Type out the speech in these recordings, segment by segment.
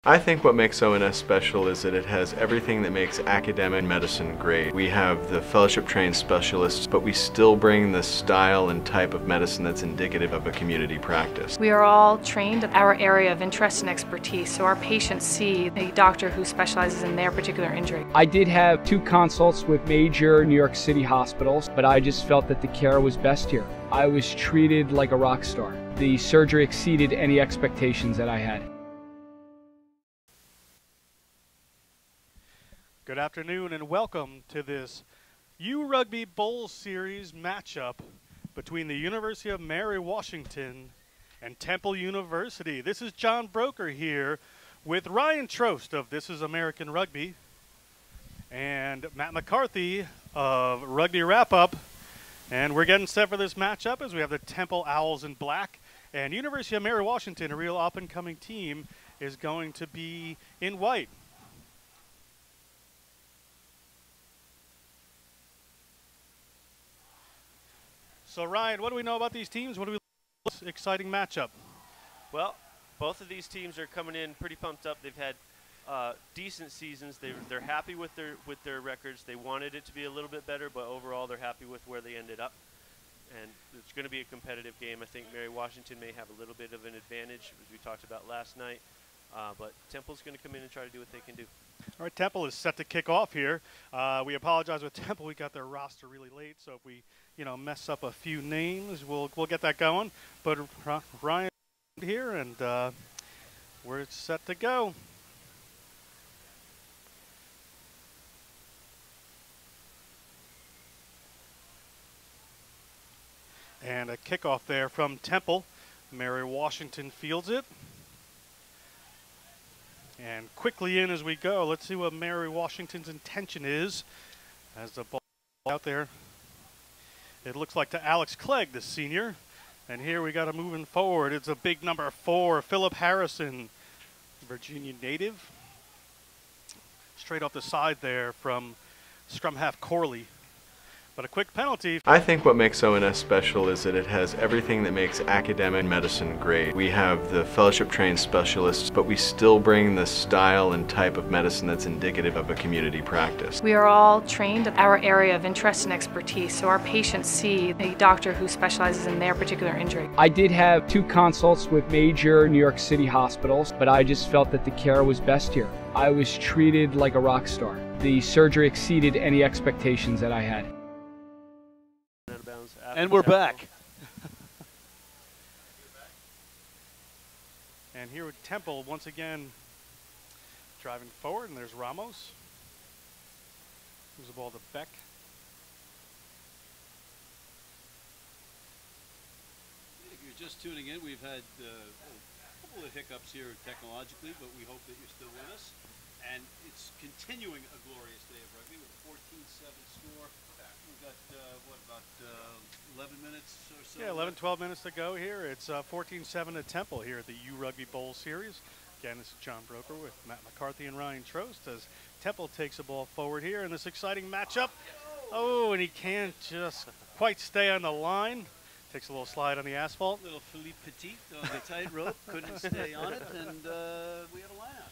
I think what makes ONS special is that it has everything that makes academic medicine great. We have the fellowship-trained specialists, but we still bring the style and type of medicine that's indicative of a community practice. We are all trained in our area of interest and expertise, so our patients see a doctor who specializes in their particular injury. I did have 2 consults with major New York City hospitals, but I just felt that the care was best here. I was treated like a rock star. The surgery exceeded any expectations that I had. Good afternoon and welcome to this U Rugby Bowl Series matchup between the University of Mary Washington and Temple University. This is John Broker here with Ryan Trost of This Is American Rugby and Matt McCarthy of Rugby Wrap-Up. And we're getting set for this matchup as we have the Temple Owls in black and University of Mary Washington, a real up-and-coming team, is going to be in white. So Ryan, what do we know about these teams? What do we this exciting matchup? Well, both of these teams are coming in pretty pumped up. They've had decent seasons. They're happy with their records. They wanted it to be a little bit better, but overall they're happy with where they ended up. And it's going to be a competitive game. I think Mary Washington may have a little bit of an advantage, as we talked about last night. But Temple's going to come in and try to do what they can do. All right, Temple is set to kick off here. We apologize with Temple. We got their roster really late, so if we mess up a few names, we'll get that going. But Ryan here, and we're set to go. And a kickoff there from Temple. Mary Washington fields it. And quickly in as we go. Let's see what Mary Washington's intention is as the ball out there. It looks like to Alex Clegg, the senior. And here we got him moving forward. It's a big number 4, Philip Harrison, Virginia native. Straight off the side there from scrum half Corley. But a quick penalty. I think what makes ONS special is that it has everything that makes academic medicine great. We have the fellowship-trained specialists, but we still bring the style and type of medicine that's indicative of a community practice. We are all trained in our area of interest and expertise, so our patients see a doctor who specializes in their particular injury. I did have 2 consults with major New York City hospitals, but I just felt that the care was best here. I was treated like a rock star. The surgery exceeded any expectations that I had. And we're back. And here with Temple once again driving forward, and there's Ramos. Moves the ball to Beck. If you're just tuning in, we've had a couple of hiccups here technologically, but we hope that you're still with us. And it's continuing a glorious day of rugby with a 14-7 score. We've got, about 11 minutes or so? Yeah, 11, 12 minutes to go here. It's 14-7 at Temple here at the U Rugby Bowl Series. Again, this is John Broker with Matt McCarthy and Ryan Trost as Temple takes the ball forward here in this exciting matchup. Oh, and he can't just quite stay on the line. Takes a little slide on the asphalt. Little Philippe Petit on the tightrope, couldn't stay on it, and we had a lineup.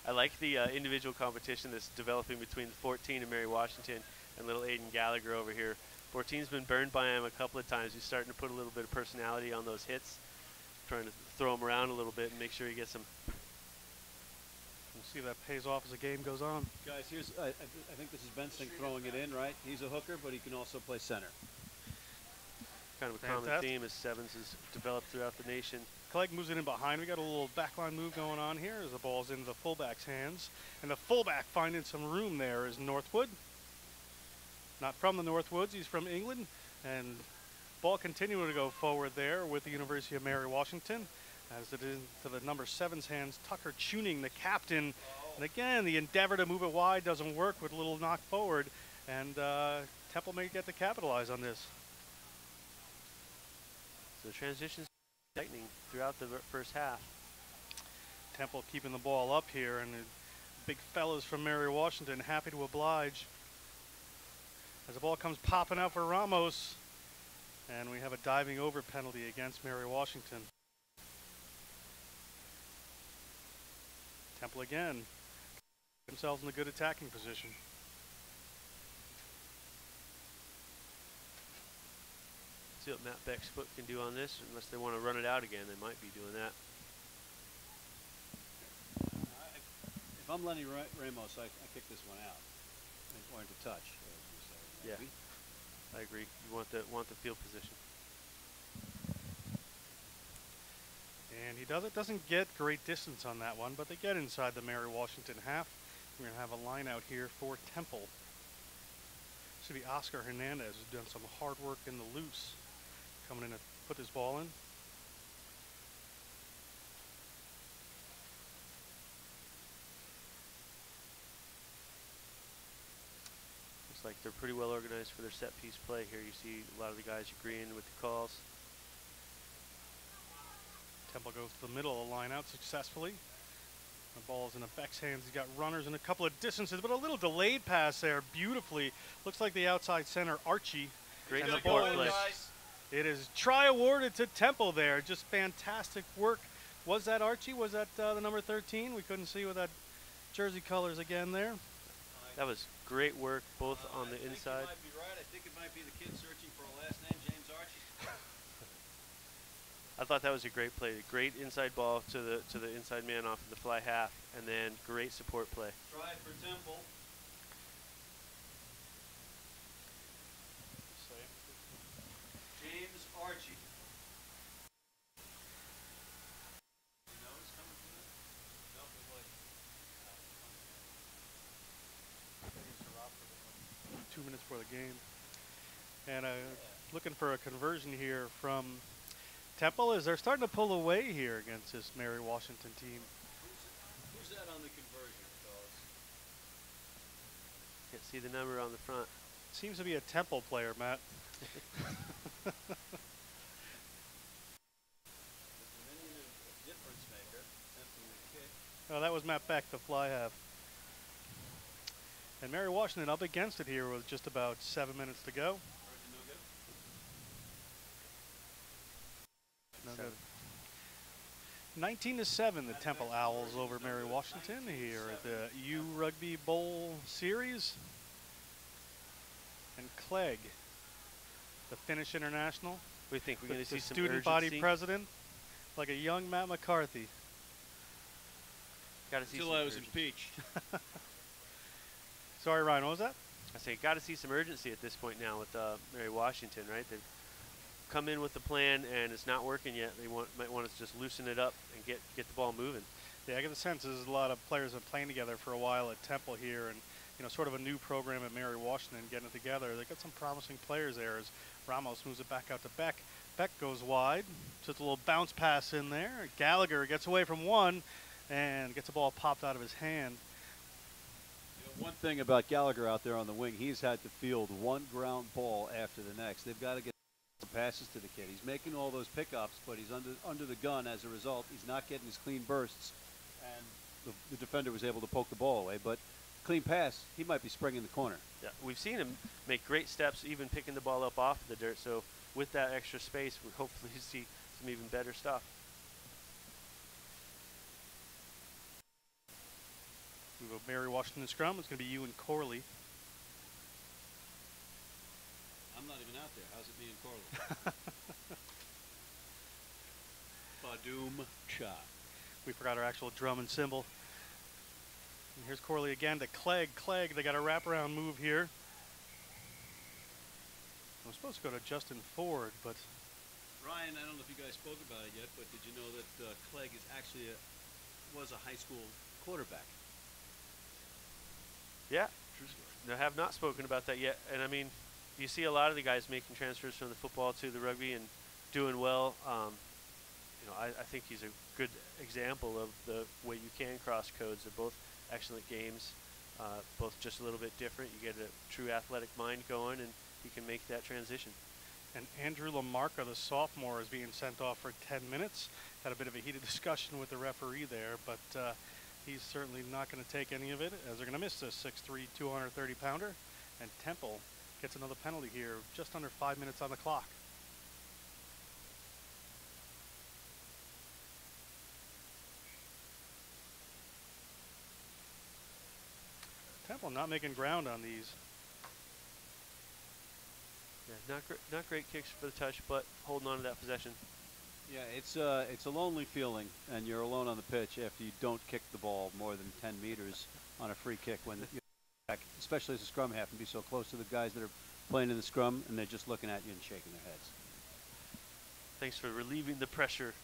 I like the individual competition that's developing between the 14 and Mary Washington and little Aiden Gallagher over here. 14's been burned by him a couple of times. He's starting to put a little bit of personality on those hits, trying to throw him around a little bit and make sure he gets them. We'll see if that pays off as the game goes on. Guys, here's I think this is Bensing throwing it in, right? He's a hooker, but he can also play center. Kind of a common theme as sevens has developed throughout the nation. Clegg moves it in behind. We got a little backline move going on here as the ball's into the fullback's hands. And the fullback finding some room there is Northwood. Not from the Northwoods, he's from England. And ball continuing to go forward there with the University of Mary Washington. As it is to the number 7's hands, Tucker Tuning, the captain. And again, the endeavor to move it wide doesn't work with a little knock forward. And Temple may get to capitalize on this. So the transition's tightening throughout the first half. Temple keeping the ball up here, and the big fellas from Mary Washington happy to oblige. As the ball comes popping out for Ramos, and we have a diving over penalty against Mary Washington. Temple again. Themselves in a good attacking position. See what Matt Beck's foot can do on this. Unless they want to run it out again, they might be doing that. If I'm Lenny Ramos, I kick this one out. Or into touch, as you say. Yeah, maybe. I agree. You want the field position. And he doesn't get great distance on that one, but they get inside the Mary Washington half. We're going to have a line out here for Temple. Should be Oscar Hernandez, who's done some hard work in the loose, coming in to put this ball in. Looks like they're pretty well organized for their set piece play here. You see a lot of the guys agreeing with the calls. Temple goes to the middle of the line out successfully. The ball's in Beck's hands. He's got runners in a couple of distances, but a little delayed pass there beautifully. Looks like the outside center, Archie. Great and the support ball play. It is try awarded to Temple there. Just fantastic work. Was that Archie? Was that the number 13? We couldn't see with that jersey colors again there. That was great work, both on the inside. I think you might be right. I think it might be the kid searching for a last name, James Archie. I thought that was a great play. Great inside ball to the inside man off of the fly half, and then great support play. Try for Temple. James Archie. You know it's coming from it? No, it was 2 minutes before the game. And looking for a conversion here from Temple as they're starting to pull away here against this Mary Washington team. Who's that on the conversion, fellas? Can't see the number on the front. Seems to be a Temple player, Matt. Difference maker. Attempting the kick. Oh, that was Matt Beck, the fly half. And Mary Washington up against it here with just about 7 minutes to go. No good. 19-7, the Temple Owls over Mary Washington here at the U Rugby Bowl Series. And Clegg, the Finnish international, We think we're going to see the some student urgency. body president, like a young Matt McCarthy. Got to see Until some I was urgency. impeached. Sorry, Ryan, what was that? I say, got to see some urgency at this point now with Mary Washington, right? They've come in with a plan and it's not working yet. They might want to just loosen it up and get the ball moving. Yeah, I get the sense there's a lot of players have been playing together for a while at Temple here, and sort of a new program at Mary Washington getting it together. They got some promising players there as Ramos moves it back out to Beck. Beck goes wide, just a little bounce pass in there. Gallagher gets away from one and gets the ball popped out of his hand. One thing about Gallagher out there on the wing, he's had to field one ground ball after the next. They've got to get passes to the kid. He's making all those pickups, but he's under the gun as a result. He's not getting his clean bursts, and the defender was able to poke the ball away. But clean pass, he might be springing the corner. Yeah, we've seen him make great steps, even picking the ball up off the dirt. So with that extra space, we hopefully see some even better stuff. We go Mary Washington scrum. It's going to be you and Corley. I'm not even out there. How's it being Corley? Badoom cha. We forgot our actual drum and cymbal. And here's Corley again to Clegg. Clegg, they got a wraparound move here. I'm supposed to go to Justin Ford, but Ryan, I don't know if you guys spoke about it yet, but did you know that Clegg is actually was a high school quarterback? Yeah, I have not spoken about that yet. And I mean, you see a lot of the guys making transfers from the football to the rugby and doing well. I think he's a good example of the way you can cross codes. They're both excellent games, both just a little bit different. You get a true athletic mind going, and you can make that transition. and Andrew Lamarca, the sophomore, is being sent off for 10 minutes. Had a bit of a heated discussion with the referee there, but he's certainly not going to take any of it, as they're going to miss this 6'3", 230-pounder. And Temple gets another penalty here, just under 5 minutes on the clock. Temple not making ground on these. Yeah, not great kicks for the touch, but holding on to that possession. Yeah, it's a lonely feeling, and you're alone on the pitch after you don't kick the ball more than 10 meters on a free kick when you're back, especially as a scrum half, and be so close to the guys that are playing in the scrum, and they're just looking at you and shaking their heads. Thanks for relieving the pressure.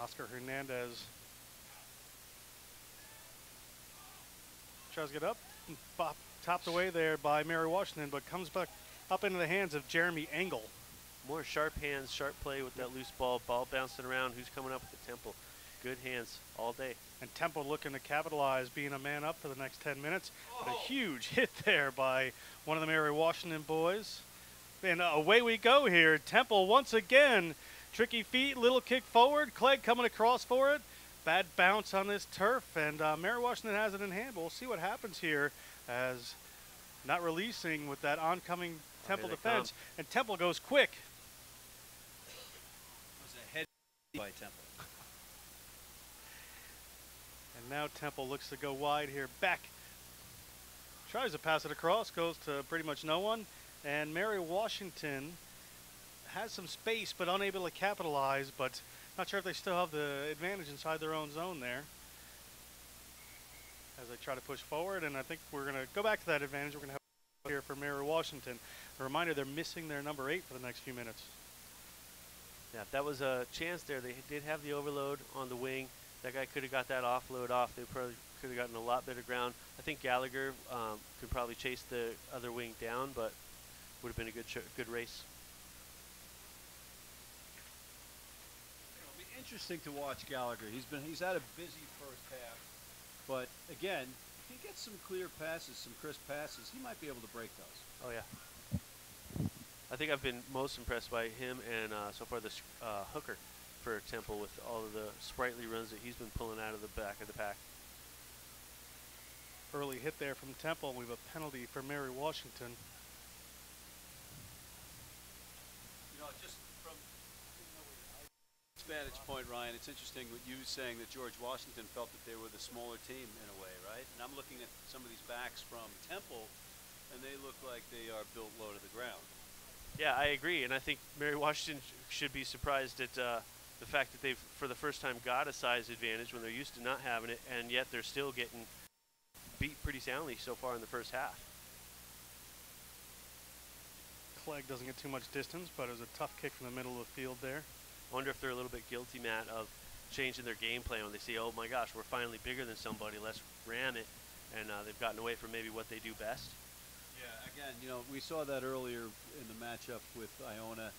Oscar Hernandez tries to get up, and topped away there by Mary Washington, but comes back up into the hands of Jeremy Engel. More sharp hands, sharp play with that loose ball bouncing around. Who's coming up with the Temple? Good hands all day. And Temple looking to capitalize, being a man up for the next 10 minutes. But a huge hit there by one of the Mary Washington boys. And away we go here. Temple once again. Tricky feet, little kick forward. Clegg coming across for it. Bad bounce on this turf. And Mary Washington has it in hand. We'll see what happens here as not releasing with that oncoming Temple defense. And Temple goes quick. It was a head by Temple. And now Temple looks to go wide here. Beck tries to pass it across, goes to pretty much no one. And Mary Washington has some space but unable to capitalize, but not sure if they still have the advantage inside their own zone there as they try to push forward. And I think we're going to go back to that advantage. We're going to have here for Mary Washington. A reminder, they're missing their number 8 for the next few minutes. Yeah, if that was a chance there. They did have the overload on the wing. That guy could have got that offload off. They probably could have gotten a lot better ground. I think Gallagher could probably chase the other wing down, but would have been a good race. It'll be interesting to watch Gallagher. He's had a busy first half, but again, if he gets some clear passes, some crisp passes, he might be able to break those. Oh yeah. I think I've been most impressed by him and so far this hooker for Temple with all of the sprightly runs that he's been pulling out of the back of the pack. Early hit there from Temple. We have a penalty for Mary Washington. You know, just from this vantage point, Ryan, it's interesting what you saying that George Washington felt that they were the smaller team in a way, right? And I'm looking at some of these backs from Temple, and they look like they are built low to the ground. Yeah, I agree, and I think Mary Washington should be surprised at the fact that they've, for the first time, got a size advantage when they're used to not having it, and yet they're still getting beat pretty soundly so far in the first half. Clegg doesn't get too much distance, but it was a tough kick from the middle of the field there. I wonder if they're a little bit guilty, Matt, of changing their game plan when they see, oh my gosh, we're finally bigger than somebody, let's ram it, and they've gotten away from maybe what they do best. Yeah, again, you know, we saw that earlier in the matchup with Iona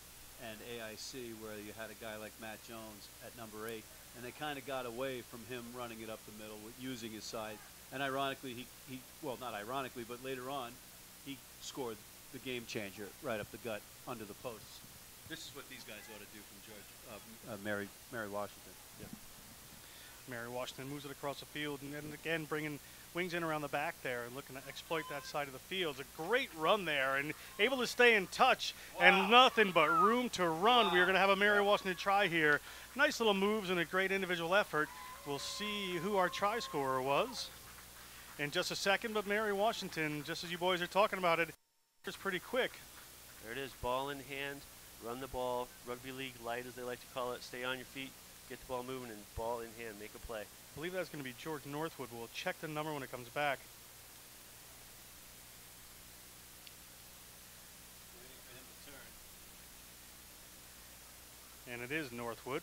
and AIC, where you had a guy like Matt Jones at number 8, and they kind of got away from him running it up the middle with using his side. And ironically, he well, not ironically, but later on, he scored the game changer right up the gut under the posts. This is what these guys ought to do from Mary Washington. Yeah. Mary Washington moves it across the field, and then again bringing wings in around the back there and looking to exploit that side of the field. It's a great run there and able to stay in touch. Wow. And nothing but room to run. Wow. We are going to have a Mary Washington try here. Nice little moves and a great individual effort. We'll see who our try scorer was in just a second, but Mary Washington, just as you boys are talking about it, is pretty quick. There it is, ball in hand, run the ball, rugby league light as they like to call it, stay on your feet, get the ball moving, and ball in hand, make a play. I believe that's going to be George Northwood. We'll check the number when it comes back. Waiting for him to turn. And it is Northwood.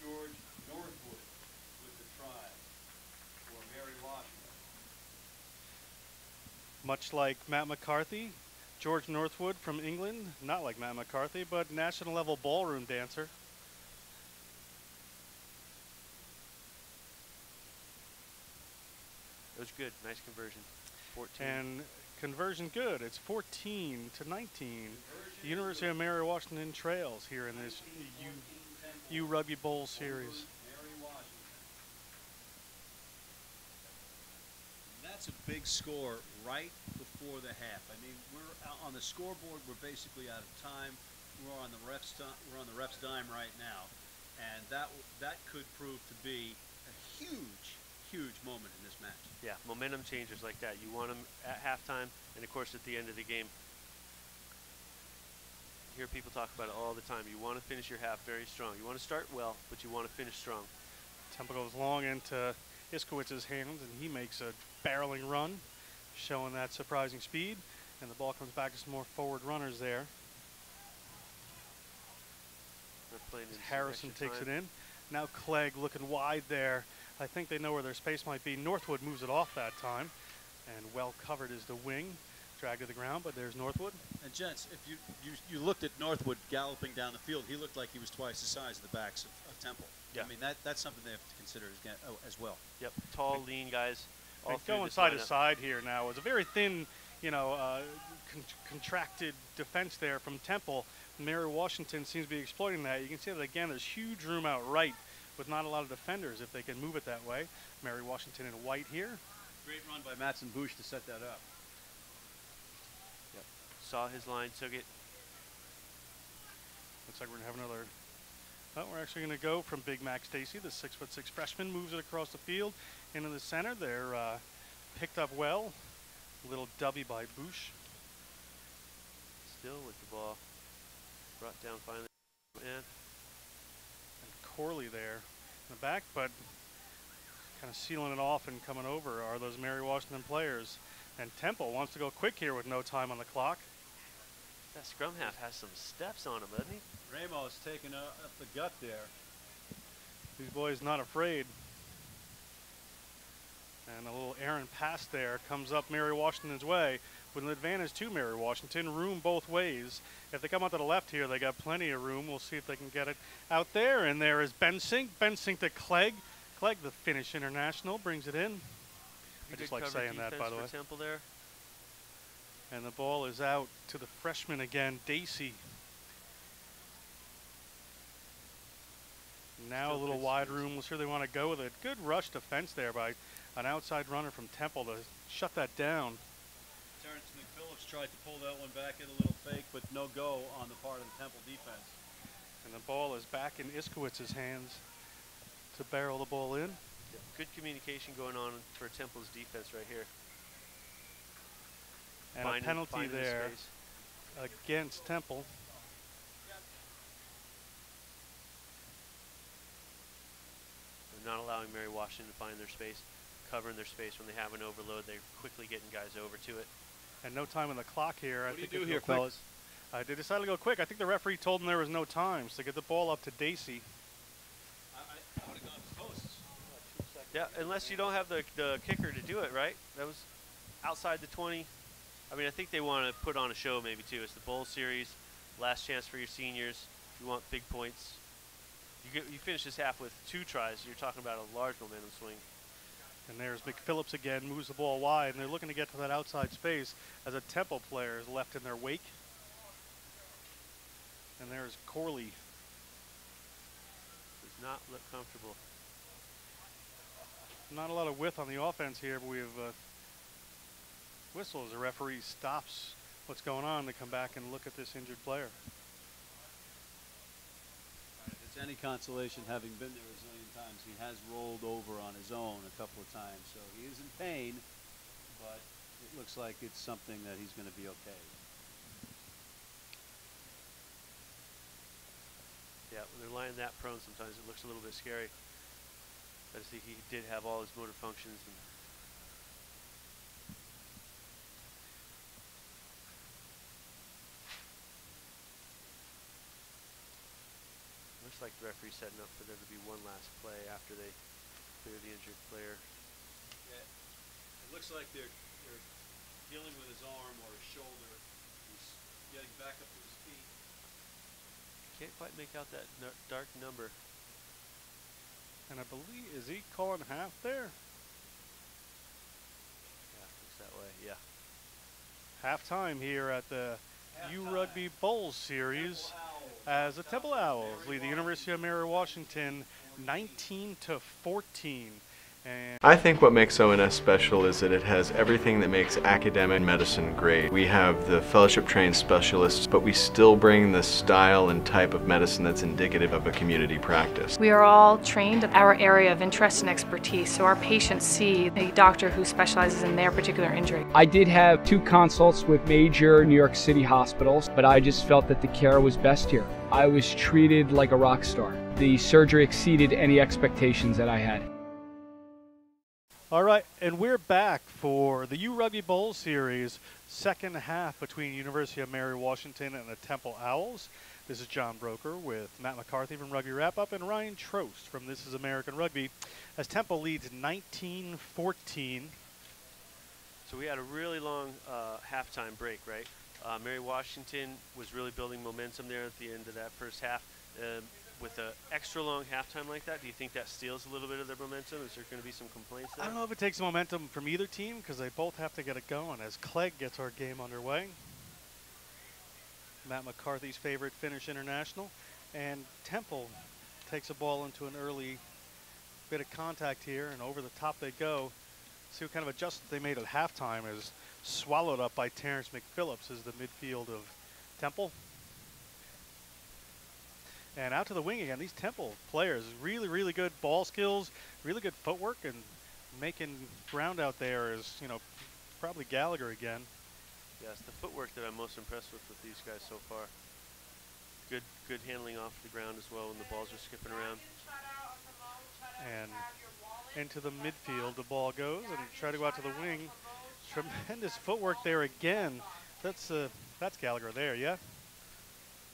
George Northwood with the try for Mary Washington. Much like Matt McCarthy, George Northwood from England, not like Matt McCarthy, but national level ballroom dancer. It was good, nice conversion. 14. And conversion good. It's 14 to 19. The University of Mary Washington trails here in this U Rugby Bowl series. That's a big score right before the half. I mean, we're out on the scoreboard. We're basically out of time. We're on the ref's dime right now, and that could prove to be a huge moment in this match. Yeah, momentum changers like that. You want them at halftime and, of course, at the end of the game. You hear people talk about it all the time. You want to finish your half very strong. You want to start well, but you want to finish strong. Temple goes long into Iskowitz's hands, and he makes a barreling run, showing that surprising speed. And the ball comes back to some more forward runners there. They're playing in Harrison takes it in. Now Clegg looking wide there. I think they know where their space might be. Northwood moves it off that time. And well covered is the wing. Dragged to the ground, but there's Northwood. And gents, if you looked at Northwood galloping down the field, he looked like he was twice the size of the backs of Temple. Yeah. I mean, that's something they have to consider as well. Yep, tall, lean guys. All Going side to side here now. It's a very thin, contracted defense there from Temple. Mary Washington seems to be exploiting that. You can see that again. There's huge room out right with not a lot of defenders if they can move it that way. Mary Washington in white here. Great run by Matson Bush to set that up. Yep. Saw his line, took it. Looks like we're going to have another. Well, we're actually going to go from Big Mac Stacy, the 6'6" freshman, moves it across the field into the center. They're picked up well. A little dubby by Bush. Still with the ball. Brought down finally. And Corley there in the back, but kind of sealing it off and coming over are those Mary Washington players. And Temple wants to go quick here with no time on the clock. that scrum half has some steps on him, doesn't he? Ramos taking up the gut there. These boys not afraid. And a little errant pass there comes up Mary Washington's way with an advantage to Mary Washington. Room both ways. If they come out to the left here, they got plenty of room. We'll see if they can get it out there. And there is Bensink. Bensink to Clegg. Clegg, the Finnish international, brings it in. I just like saying that, by the way. Temple there. And the ball is out to the freshman again, Dacey. Now a little wide room. We'll see where they want to go with it. Good rush defense there by an outside runner from Temple to shut that down. Terrence McPhillips tried to pull that one back in a little fake, but no go on the part of the Temple defense. And the ball is back in Iskowitz's hands to barrel the ball in. Good communication going on for Temple's defense right here. And a penalty there against Temple. They're not allowing Mary Washington to find their space, covering their space when they have an overload. They're quickly getting guys over to it. And no time on the clock here. What do you do here, fellas? They decided to go quick. I think the referee told them there was no time, so they get the ball up to Dacey. I would have gone to posts. Yeah, unless you don't have the kicker to do it, right? That was outside the 20. I mean, I think they want to put on a show maybe too. It's the bowl series, last chance for your seniors. You want big points. You finish this half with 2 tries. You're talking about a large momentum swing. And there's McPhillips again, moves the ball wide, and they're looking to get to that outside space as a Temple player is left in their wake. And there's Corley. Does not look comfortable. Not a lot of width on the offense here, but we have whistle as the referee stops what's going on to come back and look at this injured player. If it's any consolation, having been there a zillion times, he has rolled over on his own a couple of times. So he is in pain, but it looks like it's something that he's going to be okay. Yeah, when they're lying that prone, sometimes it looks a little bit scary. But I think he did have all his motor functions. And looks like the referee's setting up for there to be one last play after they clear the injured player. Yeah, it looks like they're dealing with his arm or his shoulder. He's getting back up to his feet. Can't quite make out that dark number. And I believe, is he calling half there? Yeah, looks that way, yeah. Halftime here at the U Rugby Bowl Series as the Temple Owls lead the University of Mary Washington 19-14. And I think what makes ONS special is that it has everything that makes academic medicine great. We have the fellowship-trained specialists, but we still bring the style and type of medicine that's indicative of a community practice. We are all trained in our area of interest and expertise, so our patients see a doctor who specializes in their particular injury. I did have 2 consults with major New York City hospitals, but I just felt that the care was best here. I was treated like a rock star. The surgery exceeded any expectations that I had. all right, and we're back for the U Rugby Bowl Series, second half between University of Mary Washington and the Temple Owls. This is John Broker with Matt McCarthy from Rugby Wrap-Up and Ryan Trost from This is American Rugby as Temple leads 19-14. So we had a really long halftime break, right? Mary Washington was really building momentum there at the end of that first half. With an extra long halftime like that, do you think that steals a little bit of their momentum? Is there going to be some complaints there? I don't know if it takes momentum from either team because they both have to get it going as Clegg gets our game underway. Matt McCarthy's favorite Finnish international. And Temple takes a ball into an early bit of contact here, and over the top they go. See what kind of adjustment they made at halftime is swallowed up by Terrence McPhillips as the midfield of Temple. And out to the wing again, these Temple players, really, really good ball skills, really good footwork, and making ground out there is, you know, probably Gallagher again. Yeah, it's the footwork that I'm most impressed with these guys so far. Good handling off the ground as well when the balls are skipping around. And into the midfield the ball goes, and try to go out to the wing. Tremendous footwork there again. That's Gallagher there, yeah?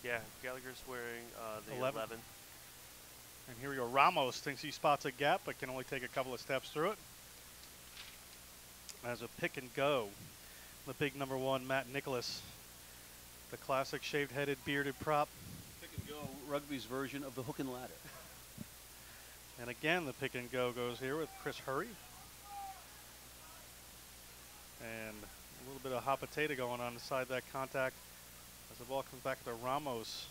Yeah, Gallagher's wearing the 11. And here we go. Ramos thinks he spots a gap, but can only take a couple of steps through it. As a pick and go, the big number 1, Matt Nicholas, the classic shaved-headed, bearded prop. Pick and go, rugby's version of the hook and ladder. And again, the pick and go goes here with Chris Hurry. And a little bit of hot potato going on inside that contact. As the ball comes back to Ramos,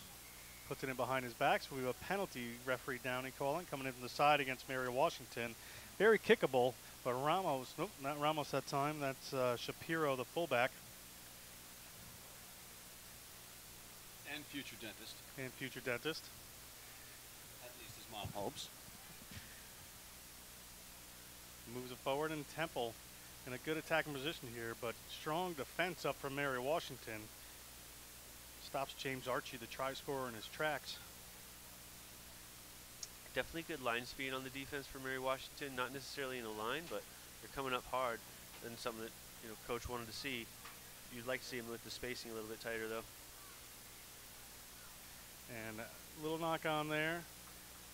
puts it in behind his back. So we have a penalty, referee Downing calling, coming in from the side against Mary Washington. Very kickable, but Ramos, nope, not Ramos that time. That's Shapiro, the fullback. And future dentist. And future dentist. At least his mom hopes. Moves it forward, and Temple in a good attacking position here, but strong defense up from Mary Washington. Stops James Archie, the try scorer, in his tracks. Definitely good line speed on the defense for Mary Washington. Not necessarily in a line, but they're coming up hard. And something that Coach wanted to see. You'd like to see him with the spacing a little bit tighter, though. And a little knock on there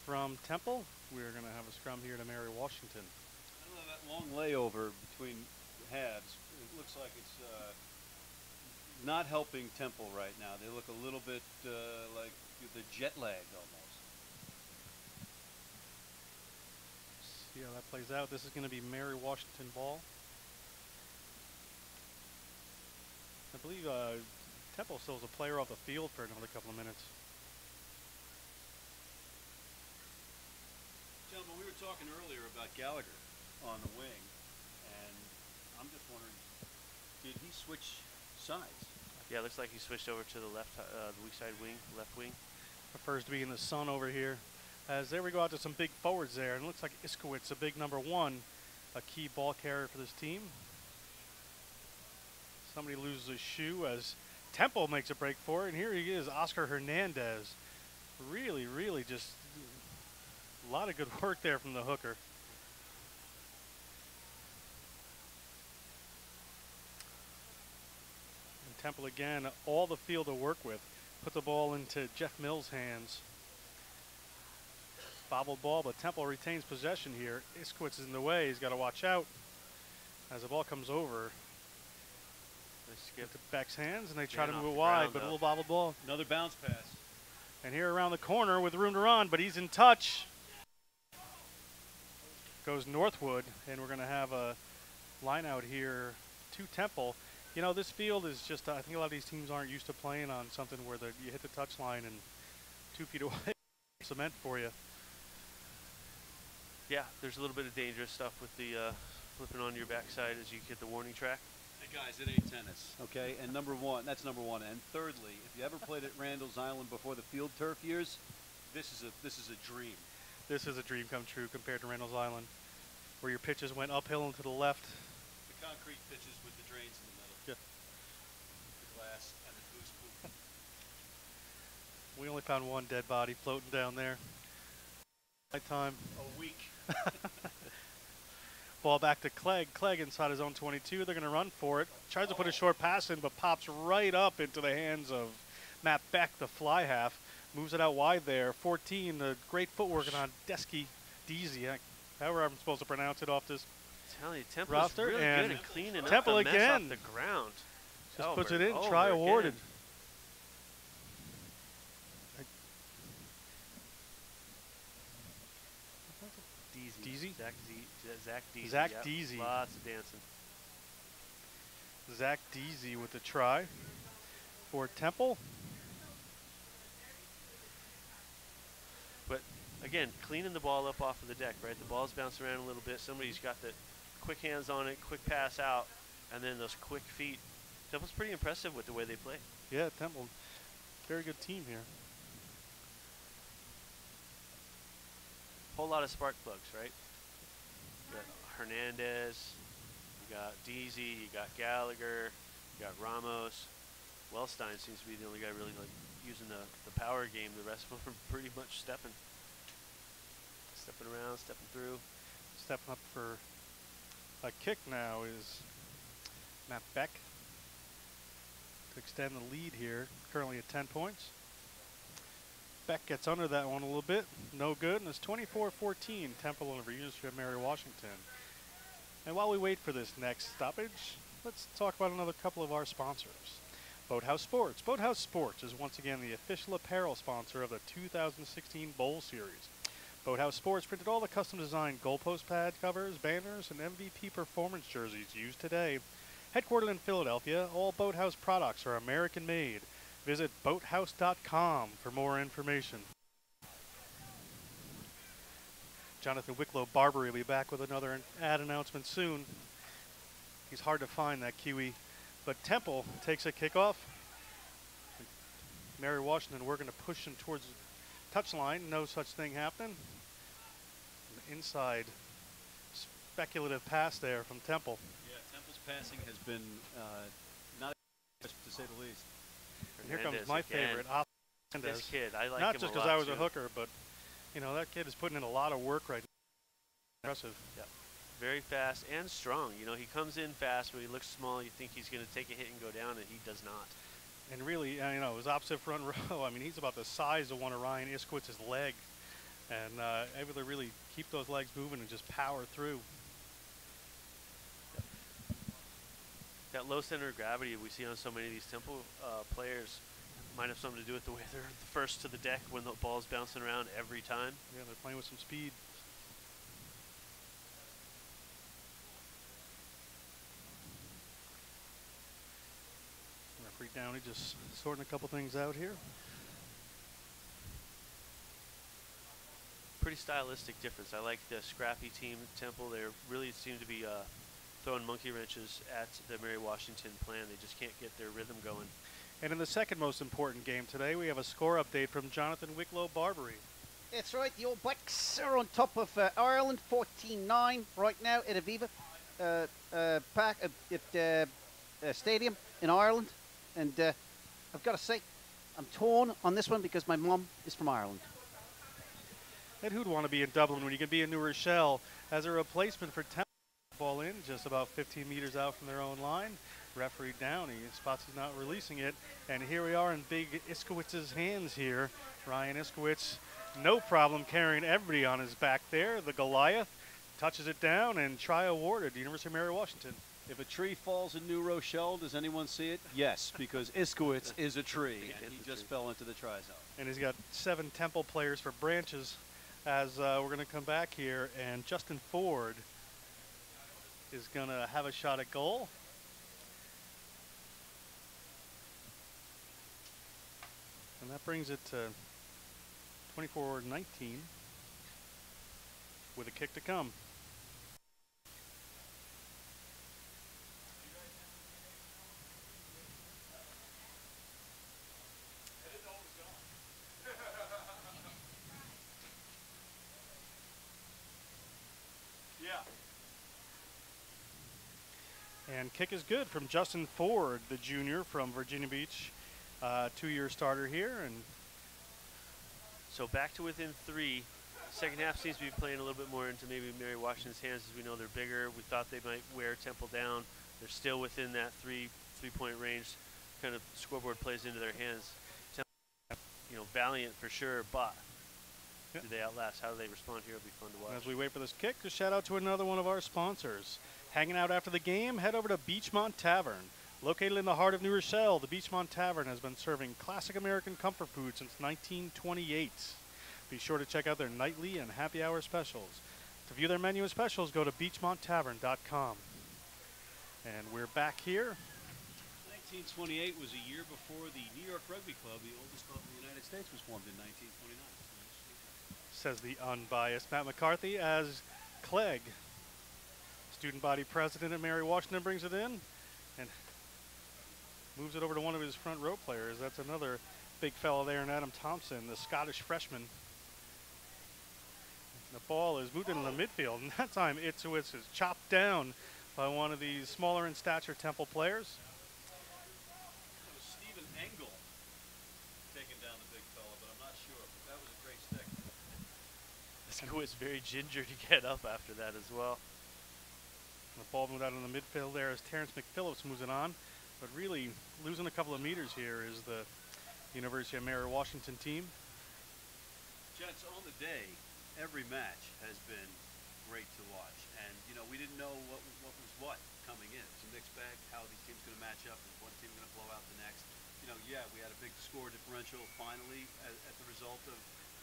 from Temple. We're going to have a scrum here to Mary Washington. I don't know, that long layover between halves, it looks like it's not helping Temple right now. They look a little bit like the jet lag almost. See how that plays out. This is going to be Mary Washington ball. I believe Temple still has a player off the field for another couple of minutes. Gentlemen, we were talking earlier about Gallagher on the wing, and I'm just wondering, did he switch sides? Yeah, it looks like he switched over to the left, the weak side wing, left wing. Prefers to be in the sun over here. As there we go out to some big forwards there, and it looks like Iskowitz, a big number 1, a key ball carrier for this team. Somebody loses a shoe as Temple makes a break for it, and here he is, Oscar Hernandez. Really, really just a lot of good work there from the hooker. Temple again, all the field to work with. Put the ball into Jeff Mills' hands. Bobbled ball, but Temple retains possession here. Iskowitz is in the way. He's got to watch out as the ball comes over. They skip to Beck's hands, and they try to move it wide, but a little bobbled ball. Another bounce pass. And here around the corner with room to run, but he's in touch. Goes Northwood, and we're going to have a line out here to Temple. You know, this field is just, I think a lot of these teams aren't used to playing on something where you hit the touch line and 2 feet away, cement for you. Yeah, there's a little bit of dangerous stuff with the flipping onto your backside as you hit the warning track. Hey guys, it ain't tennis, okay? And that's number one. And thirdly, if you ever played at Randall's Island before the field turf years, this is a dream. This is a dream come true compared to Randall's Island, where your pitches went uphill and to the left. The concrete pitches with the drains in the middle. Yeah. The glass and the goose poop. We only found one dead body floating down there. Night time. A week. Ball back to Clegg. Clegg inside his own 22. They're going to run for it. Tries to put a short pass in, but pops right up into the hands of Matt Beck, the fly half. Moves it out wide there. 14, the great footwork on Deasy. However I'm supposed to pronounce it off this I'm telling you, Temple's roster. really And good at cleaning Temple up the mess again. off the ground. Just Over puts it and in. over Try again. awarded. Deasy? Zach Deasy. Zach yep. Deasy. Lots of dancing. Zach Deasy with the try for Temple. But again, cleaning the ball up off of the deck, right? The ball's bouncing around a little bit. Somebody's got the quick hands on it, quick pass out, and then those quick feet. Temple's pretty impressive with the way they play. Yeah, Temple. Very good team here. Whole lot of spark plugs, right? You got Hernandez, you got Deasy, you got Gallagher, you got Ramos. Wellstein seems to be the only guy really like using the power game. The rest of them are pretty much stepping around, stepping through. Stepping up for a kick now is Matt Beck to extend the lead here, currently at 10 points. Beck gets under that one a little bit, no good, and it's 24-14, Temple over University of Mary Washington. And while we wait for this next stoppage, let's talk about another couple of our sponsors. Boathouse Sports. Boathouse Sports is once again the official apparel sponsor of the 2016 Bowl Series. Boathouse Sports printed all the custom-designed goalpost pad covers, banners, and MVP performance jerseys used today. Headquartered in Philadelphia, all Boathouse products are American-made. Visit boathouse.com for more information. Jonathan Wicklow Barbary will be back with another ad announcement soon. He's hard to find, that Kiwi. But Temple takes a kickoff. Mary Washington working to push him towards the touchline. No such thing happening. Inside speculative pass there from Temple. Yeah, Temple's passing has been not to say the least. And here comes my favorite, Hernandez. This kid, I like Not him just a lot because I was a too. hooker, but you know that kid is putting in a lot of work right now. Impressive. Yep. Very fast and strong. You know, he comes in fast, but he looks small. You think he's going to take a hit and go down, and he does not. And really, you know, his opposite front row, I mean, he's about the size of one of Ryan Iskowitz's leg. And able to really keep those legs moving and just power through. That low center of gravity we see on so many of these Temple players might have something to do with the way they're the first to the deck when the ball's bouncing around every time. Yeah, they're playing with some speed. Referee Downey just sorting a couple things out here. Pretty stylistic difference. I like the scrappy team at Temple. They really seem to be throwing monkey wrenches at the Mary Washington plan. They just can't get their rhythm going. And in the second most important game today, we have a score update from Jonathan Wicklow Barbary. That's right, the All Blacks are on top of Ireland, 14-9 right now at Aviva Park at Stadium in Ireland. And I've got to say, I'm torn on this one because my mum is from Ireland. And who'd want to be in Dublin when you can be in New Rochelle as a replacement for Temple? Ball in just about 15 meters out from their own line. Referee Downey spots he's not releasing it. And here we are in big Iskowitz's hands here. Ryan Iskowitz, no problem carrying everybody on his back there. The Goliath touches it down and try awarded. University of Mary Washington. If a tree falls in New Rochelle, does anyone see it? Yes, because Iskowitz is a tree, and he just fell into the try zone. And he's got 7 Temple players for Branches as we're going to come back here. And Justin Ford is going to have a shot at goal. And that brings it to 24-19. with a kick to come. And kick is good from Justin Ford, the junior from Virginia Beach, 2-year starter here. And so back to within 3. Second half seems to be playing a little bit more into maybe Mary Washington's hands, as we know they're bigger. We thought they might wear Temple down. They're still within that three-point range. Kind of scoreboard plays into their hands. Temple, you know, valiant for sure, but do they outlast? How do they respond here? It'll be fun to watch. As we wait for this kick, a shout out to another one of our sponsors. Hanging out after the game, head over to Beachmont Tavern. Located in the heart of New Rochelle, the Beachmont Tavern has been serving classic American comfort food since 1928. Be sure to check out their nightly and happy hour specials. To view their menu and specials, go to beachmonttavern.com. And we're back here. 1928 was a year before the New York Rugby Club, the oldest club in the United States, was formed in 1929. Says the unbiased Matt McCarthy, as Clegg, student body president at Mary Washington, brings it in and moves it over to one of his front row players. That's another big fellow there in Adam Thompson, the Scottish freshman. The ball is moved into the midfield, and that time Itzowitz is chopped down by one of these smaller in stature Temple players. It was Stephen Engel taking down the big fella, but I'm not sure. But that was a great stick. This guy was very ginger to get up after that as well. The ball moved out in the midfield there as Terrence McPhillips moves it on. But really, losing a couple of meters here is the University of Mary Washington team. Gents, on the day, every match has been great to watch. And, you know, we didn't know what was what coming in. It's a mixed bag, how these teams going to match up. Is one team going to blow out the next? You know, yeah, we had a big score differential finally at the result of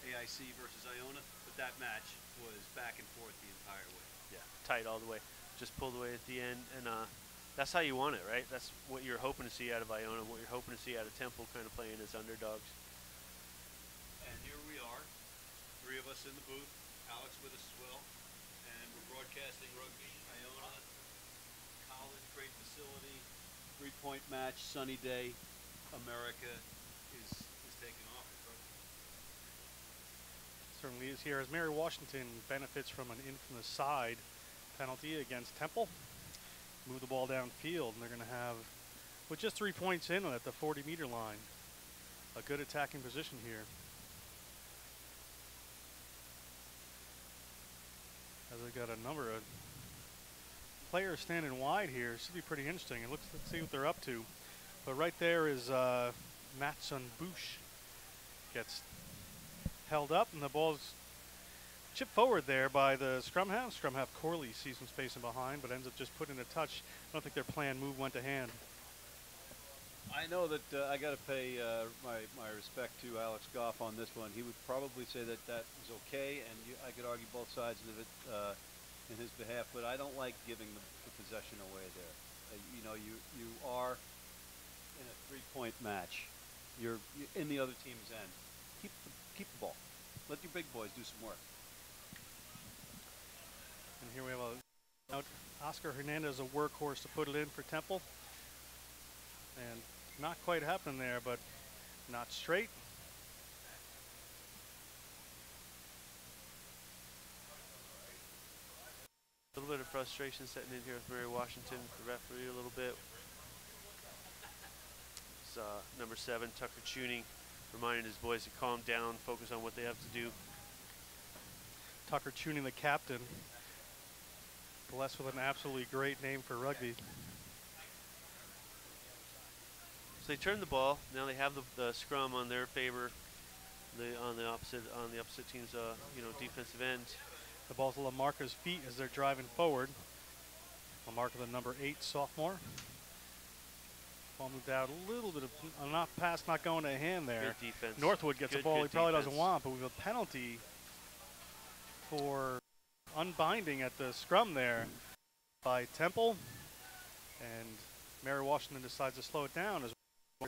AIC versus Iona, but that match was back and forth the entire way. Yeah, tight all the way. Just pulled away at the end, and that's how you want it, right? That's what you're hoping to see out of Iona, what you're hoping to see out of Temple, kind of playing as underdogs. And here we are, 3 of us in the booth, Alex with us as well, and we're broadcasting rugby, Iona, college, great facility, 3-point match, sunny day, America is taking off. Certainly is here as Mary Washington benefits from an in from the side penalty against Temple. Move the ball downfield, and they're going to have, with just 3 points in at the 40-meter line, a good attacking position here. As they've got a number of players standing wide here, should be pretty interesting. Let's see what they're up to. But right there is Matson Bush. Gets held up, and the ball's chipped forward there by the scrum half. Scrum half Corley sees some space in behind, but ends up just putting a touch. I don't think their planned move went to hand. I know that I got to pay my respect to Alex Goff on this one. He would probably say that that was okay, and I could argue both sides of it in his behalf, but I don't like giving the possession away there. You know, you are in a 3-point match. You're in the other team's end. Keep the ball. Let your big boys do some work. And here we have Oscar Hernandez, a workhorse to put it in for Temple. And not quite happening there, but not straight. A little bit of frustration setting in here with Mary Washington, the referee a little bit. It's number 7, Tucker Tuning, reminding his boys to calm down, focus on what they have to do. Tucker Tuning, the captain, blessed with an absolutely great name for rugby. So they turn the ball. Now they have the scrum on their favor. On the opposite team's defensive end. The ball's at Lamarca's feet as they're driving forward. Lamarca, the number 8 sophomore. Ball moved out a little bit of not going to hand there. Good defense. Northwood gets a ball he probably defense. doesn't want, but we have a penalty for unbinding at the scrum there by Temple. And Mary Washington decides to slow it down as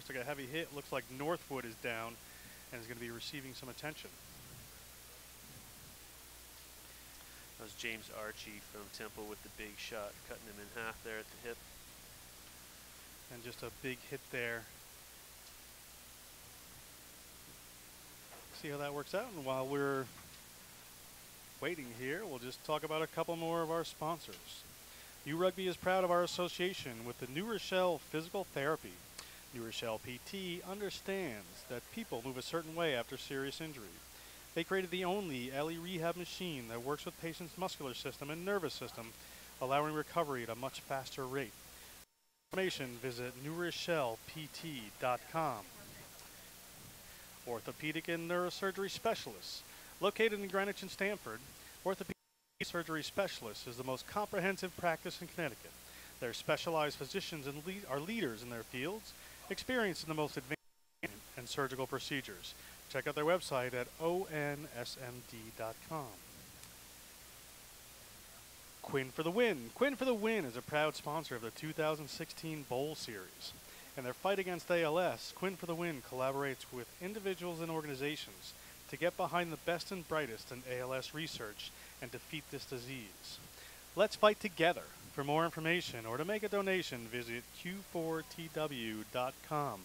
took a heavy hit. Looks like Northwood is down and is going to be receiving some attention. was James Archie from Temple with the big shot, cutting him in half there at the hip. And just a big hit there. See how that works out. And while we're waiting here, we'll just talk about a couple more of our sponsors. U Rugby is proud of our association with the New Rochelle Physical Therapy. New Rochelle PT understands that people move a certain way after serious injury. They created the only LE rehab machine that works with patients' muscular system and nervous system, allowing recovery at a much faster rate. For information, visit newrochellept.com. Orthopedic and neurosurgery specialists. Located in Greenwich and Stamford, Orthopedic Surgery Specialists is the most comprehensive practice in Connecticut. Their specialized physicians and are leaders in their fields, experienced in the most advanced and surgical procedures. Check out their website at onsmd.com. Quinn for the Win. Quinn for the Win is a proud sponsor of the 2016 Bowl Series. In their fight against ALS, Quinn for the Win collaborates with individuals and organizations to get behind the best and brightest in ALS research and defeat this disease. Let's fight together. For more information or to make a donation, visit q4tw.com.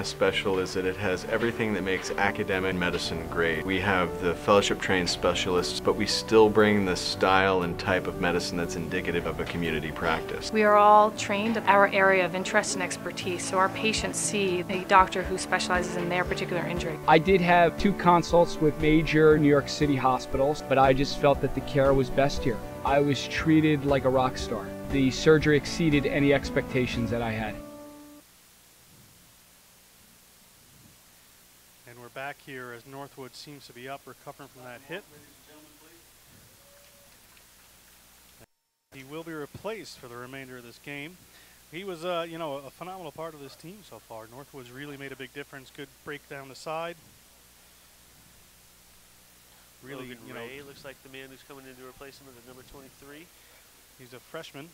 Special is that it has everything that makes academic medicine great. We have the fellowship-trained specialists, but we still bring the style and type of medicine that's indicative of a community practice. We are all trained in our area of interest and expertise, so our patients see a doctor who specializes in their particular injury. I did have 2 consults with major New York City hospitals, but I just felt that the care was best here. I was treated like a rock star. The surgery exceeded any expectations that I had. And we're back here as Northwood seems to be up, recovering from that hit. He will be replaced for the remainder of this game. He was, a phenomenal part of this team so far. Northwood's really made a big difference. Good break down the side. Really, Logan Ray looks like the man who's coming in to replace him at number 23. He's a freshman.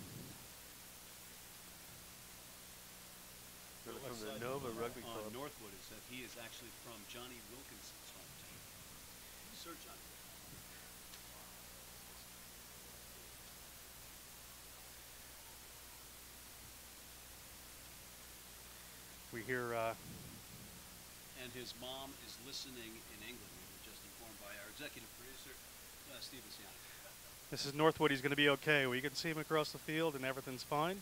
From the Nova Rugby Club. Northwood is that he is actually from Johnny Wilkinson's hometown. Search on it. We hear and his mom is listening in England. We were just informed by our executive producer, Steve Asiani. this is Northwood. He's going to be okay. We can see him across the field and everything's fine.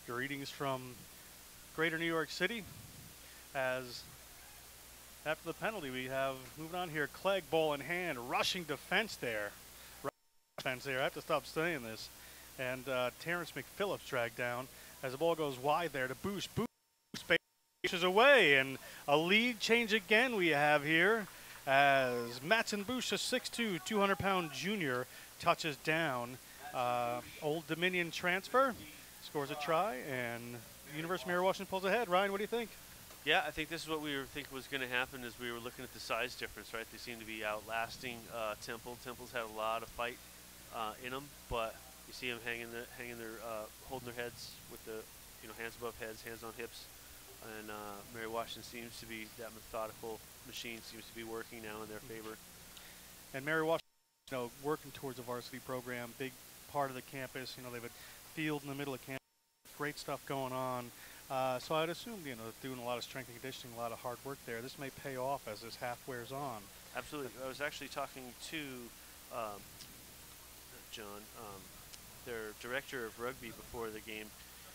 Greetings from Greater New York City. As after the penalty, we have, moving on here, Clegg, ball in hand, rushing defense there. I have to stop saying this. And Terrence McPhillips dragged down as the ball goes wide there to Boosh. Boosh is away, and a lead change again we have here as Matson Boosh, a 6'2", 200-pound junior, touches down. Old Dominion transfer, scores a try, and University of Mary Washington pulls ahead. Ryan, what do you think? Yeah, I think this is what we were thinking was going to happen as we were looking at the size difference, right? They seem to be outlasting Temple. Temple's had a lot of fight in them, but you see them holding their heads with the, hands above heads, hands on hips. And Mary Washington seems to be, that methodical machine seems to be working now in their favor. And Mary Washington, working towards a varsity program, big part of the campus. They have a field in the middle of campus, great stuff going on. So I'd assume, doing a lot of strength and conditioning, a lot of hard work there. This may pay off as this half wears on. Absolutely. I was actually talking to John, their director of rugby before the game,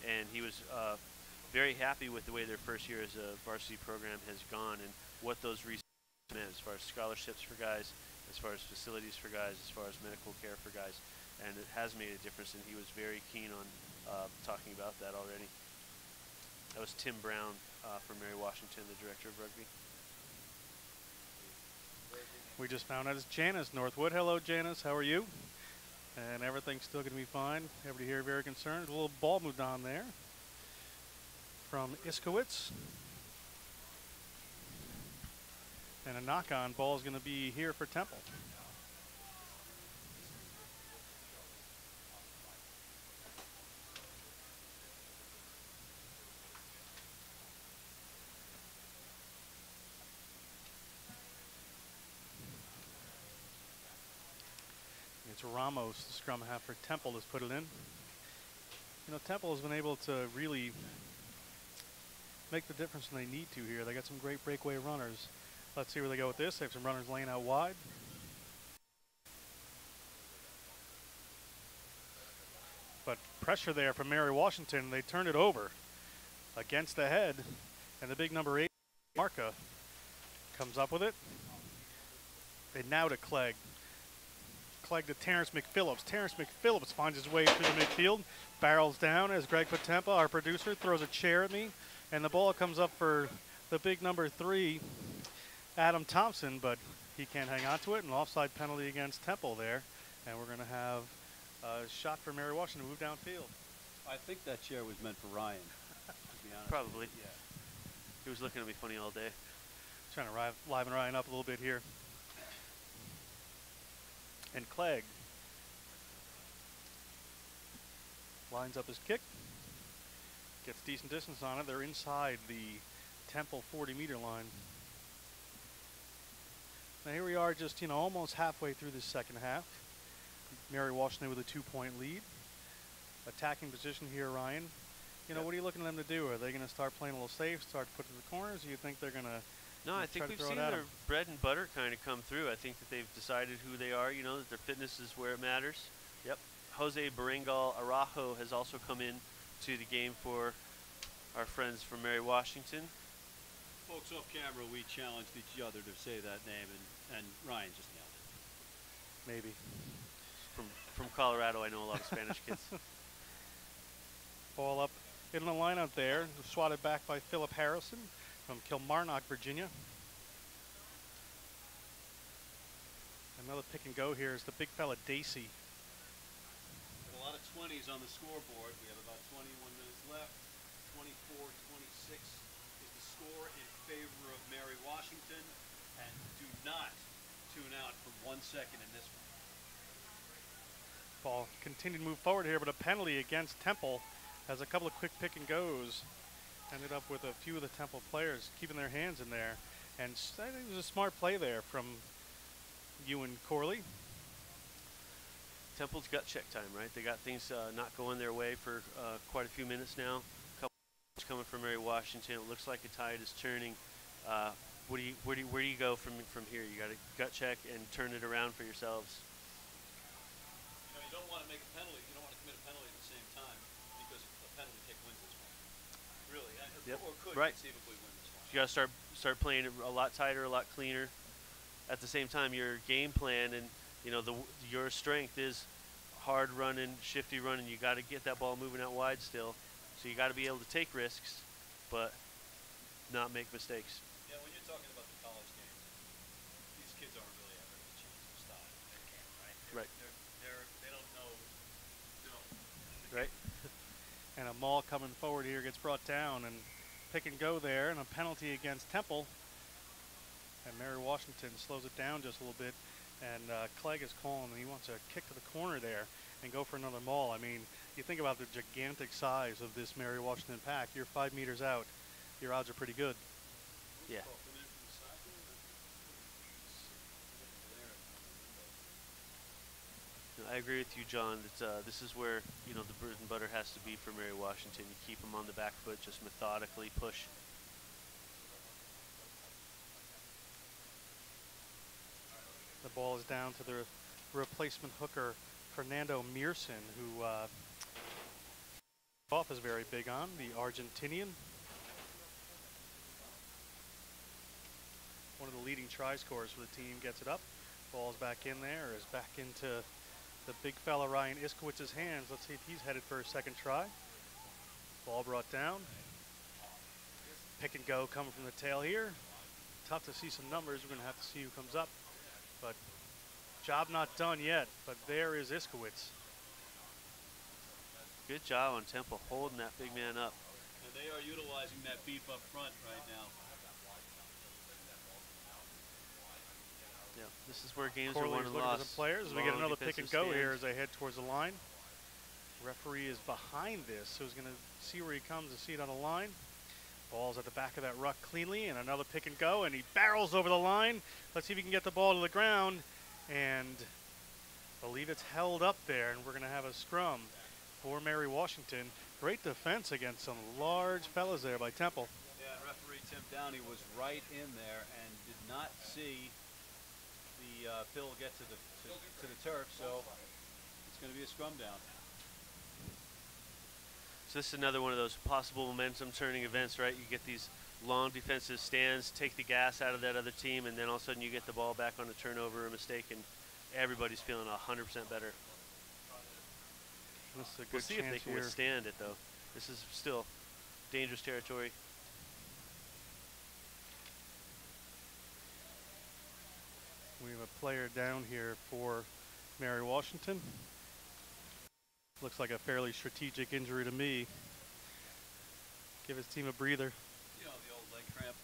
and he was very happy with the way their first year as a varsity program has gone and what those resources meant as far as scholarships for guys, as far as facilities for guys, as far as medical care for guys. And it has made a difference, and he was very keen on talking about that already. That was Tim Brown from Mary Washington, the director of rugby. We just found out it's Janice Northwood. Hello, Janice. How are you? And everything's still going to be fine. Everybody here very concerned. A little ball moved on there from Iskowitz. And a knock-on ball is going to be here for Temple. It's Ramos, the scrum half for Temple, has put it in. You know, Temple has been able to really make the difference when they need to here. They got some great breakaway runners. Let's see where they go with this. They have some runners laying out wide. But pressure there from Mary Washington. They turn it over against the head. And the big number 8, Marca, comes up with it. And now to Clegg. Clegg to Terrence McPhillips. Terrence McPhillips finds his way through the midfield. Barrels down as Greg Potempa, our producer, throws a chair at me. And the ball comes up for the big number 3, Adam Thompson, but he can't hang on to it. An offside penalty against Temple there. And we're going to have a shot for Mary Washington to move downfield. I think that chair was meant for Ryan, to be honest. Probably. Yeah. He was looking at me funny all day. Trying to liven Ryan up a little bit here. And Clegg lines up his kick. Gets decent distance on it. They're inside the Temple 40-meter line. Now here we are just, almost halfway through the second half. Mary Washington with a 2-point lead. Attacking position here, Ryan. What are you looking at them to do? Are they going to start playing a little safe, start to put to the corners? Or you think they're going to No, I think we've seen their bread and butter kind of come through. I think that they've decided who they are, that their fitness is where it matters. Yep. Jose Berengal Araujo has also come in to the game for our friends from Mary Washington. Folks, off camera, we challenged each other to say that name, and Ryan just nailed it. Maybe. From Colorado, I know a lot of Spanish kids. Ball up in the lineup there, swatted back by Philip Harrison from Kilmarnock, Virginia. Another pick and go here is the big fella Dacey. A lot of 20s on the scoreboard. We have about 21 minutes left. 24-26 is the score in favor of Mary Washington. And do not tune out for 1 second in this one. Ball continued to move forward here, but a penalty against Temple has a couple of quick pick and goes. Ended up with a few of the Temple players keeping their hands in there. And I think it was a smart play there from Ewan Corley. Temple's gut check time, right? They got things not going their way for quite a few minutes now. A couple coming from Mary Washington. It looks like the tide is turning. Where do you go from here? You got to gut check and turn it around for yourselves. You don't want to make a penalty. You don't want to commit a penalty at the same time because a penalty kick wins this one. Really, Yep. Or could Right. conceivably win this one. You got to start playing it a lot tighter, a lot cleaner. At the same time, your game plan and your strength is hard running, shifty running. You got to get that ball moving out wide still. So you got to be able to take risks, but not make mistakes. Yeah, when you're talking about the college game, these kids aren't really ever going to change their style. They can't, right? Right. They don't know. Right. And a maul coming forward here gets brought down and pick and go there, and a penalty against Temple. And Mary Washington slows it down just a little bit, and Clegg is calling, and he wants a kick to the corner there and go for another maul. I mean, you think about the gigantic size of this Mary Washington pack. You're 5 meters out. Your odds are pretty good. Yeah. I agree with you, John. That this is where the bread and butter has to be for Mary Washington. You keep them on the back foot, just methodically push. The ball is down to the replacement hooker, Fernando Mearson, who off is very big on, the Argentinian. One of the leading try scorers for the team gets it up. Ball's back in there, is back into the big fella Ryan Iskowitz's hands. Let's see if he's headed for a second try. Ball brought down. Pick and go coming from the tail here. Tough to see some numbers. We're going to have to see who comes up. But job not done yet. But there is Iskowitz. Good job on Temple holding that big man up. And they are utilizing that beef up front right now. Yeah, this is where games Corley's are won and looking lost. for the players as we get another pick and go here as they head towards the line. Referee is behind this, so he's going to see where he comes and see it on the line. Ball's at the back of that ruck cleanly, and another pick and go, and he barrels over the line. Let's see if he can get the ball to the ground. And believe it's held up there, and we're going to have a scrum for Mary Washington. Great defense against some large fellas there by Temple. Yeah, and referee Tim Downey was right in there and did not see the Phil get to the turf, so it's going to be a scrum down. So this is another one of those possible momentum turning events, right? You get these long defensive stands, take the gas out of that other team, and then all of a sudden you get the ball back on a turnover or a mistake, and everybody's feeling 100% better. This is a good We'll see if they can here. withstand it, though. This is still dangerous territory. We have a player down here for Mary Washington. Looks like a fairly strategic injury to me. Give his team a breather. You know, the old leg cramp,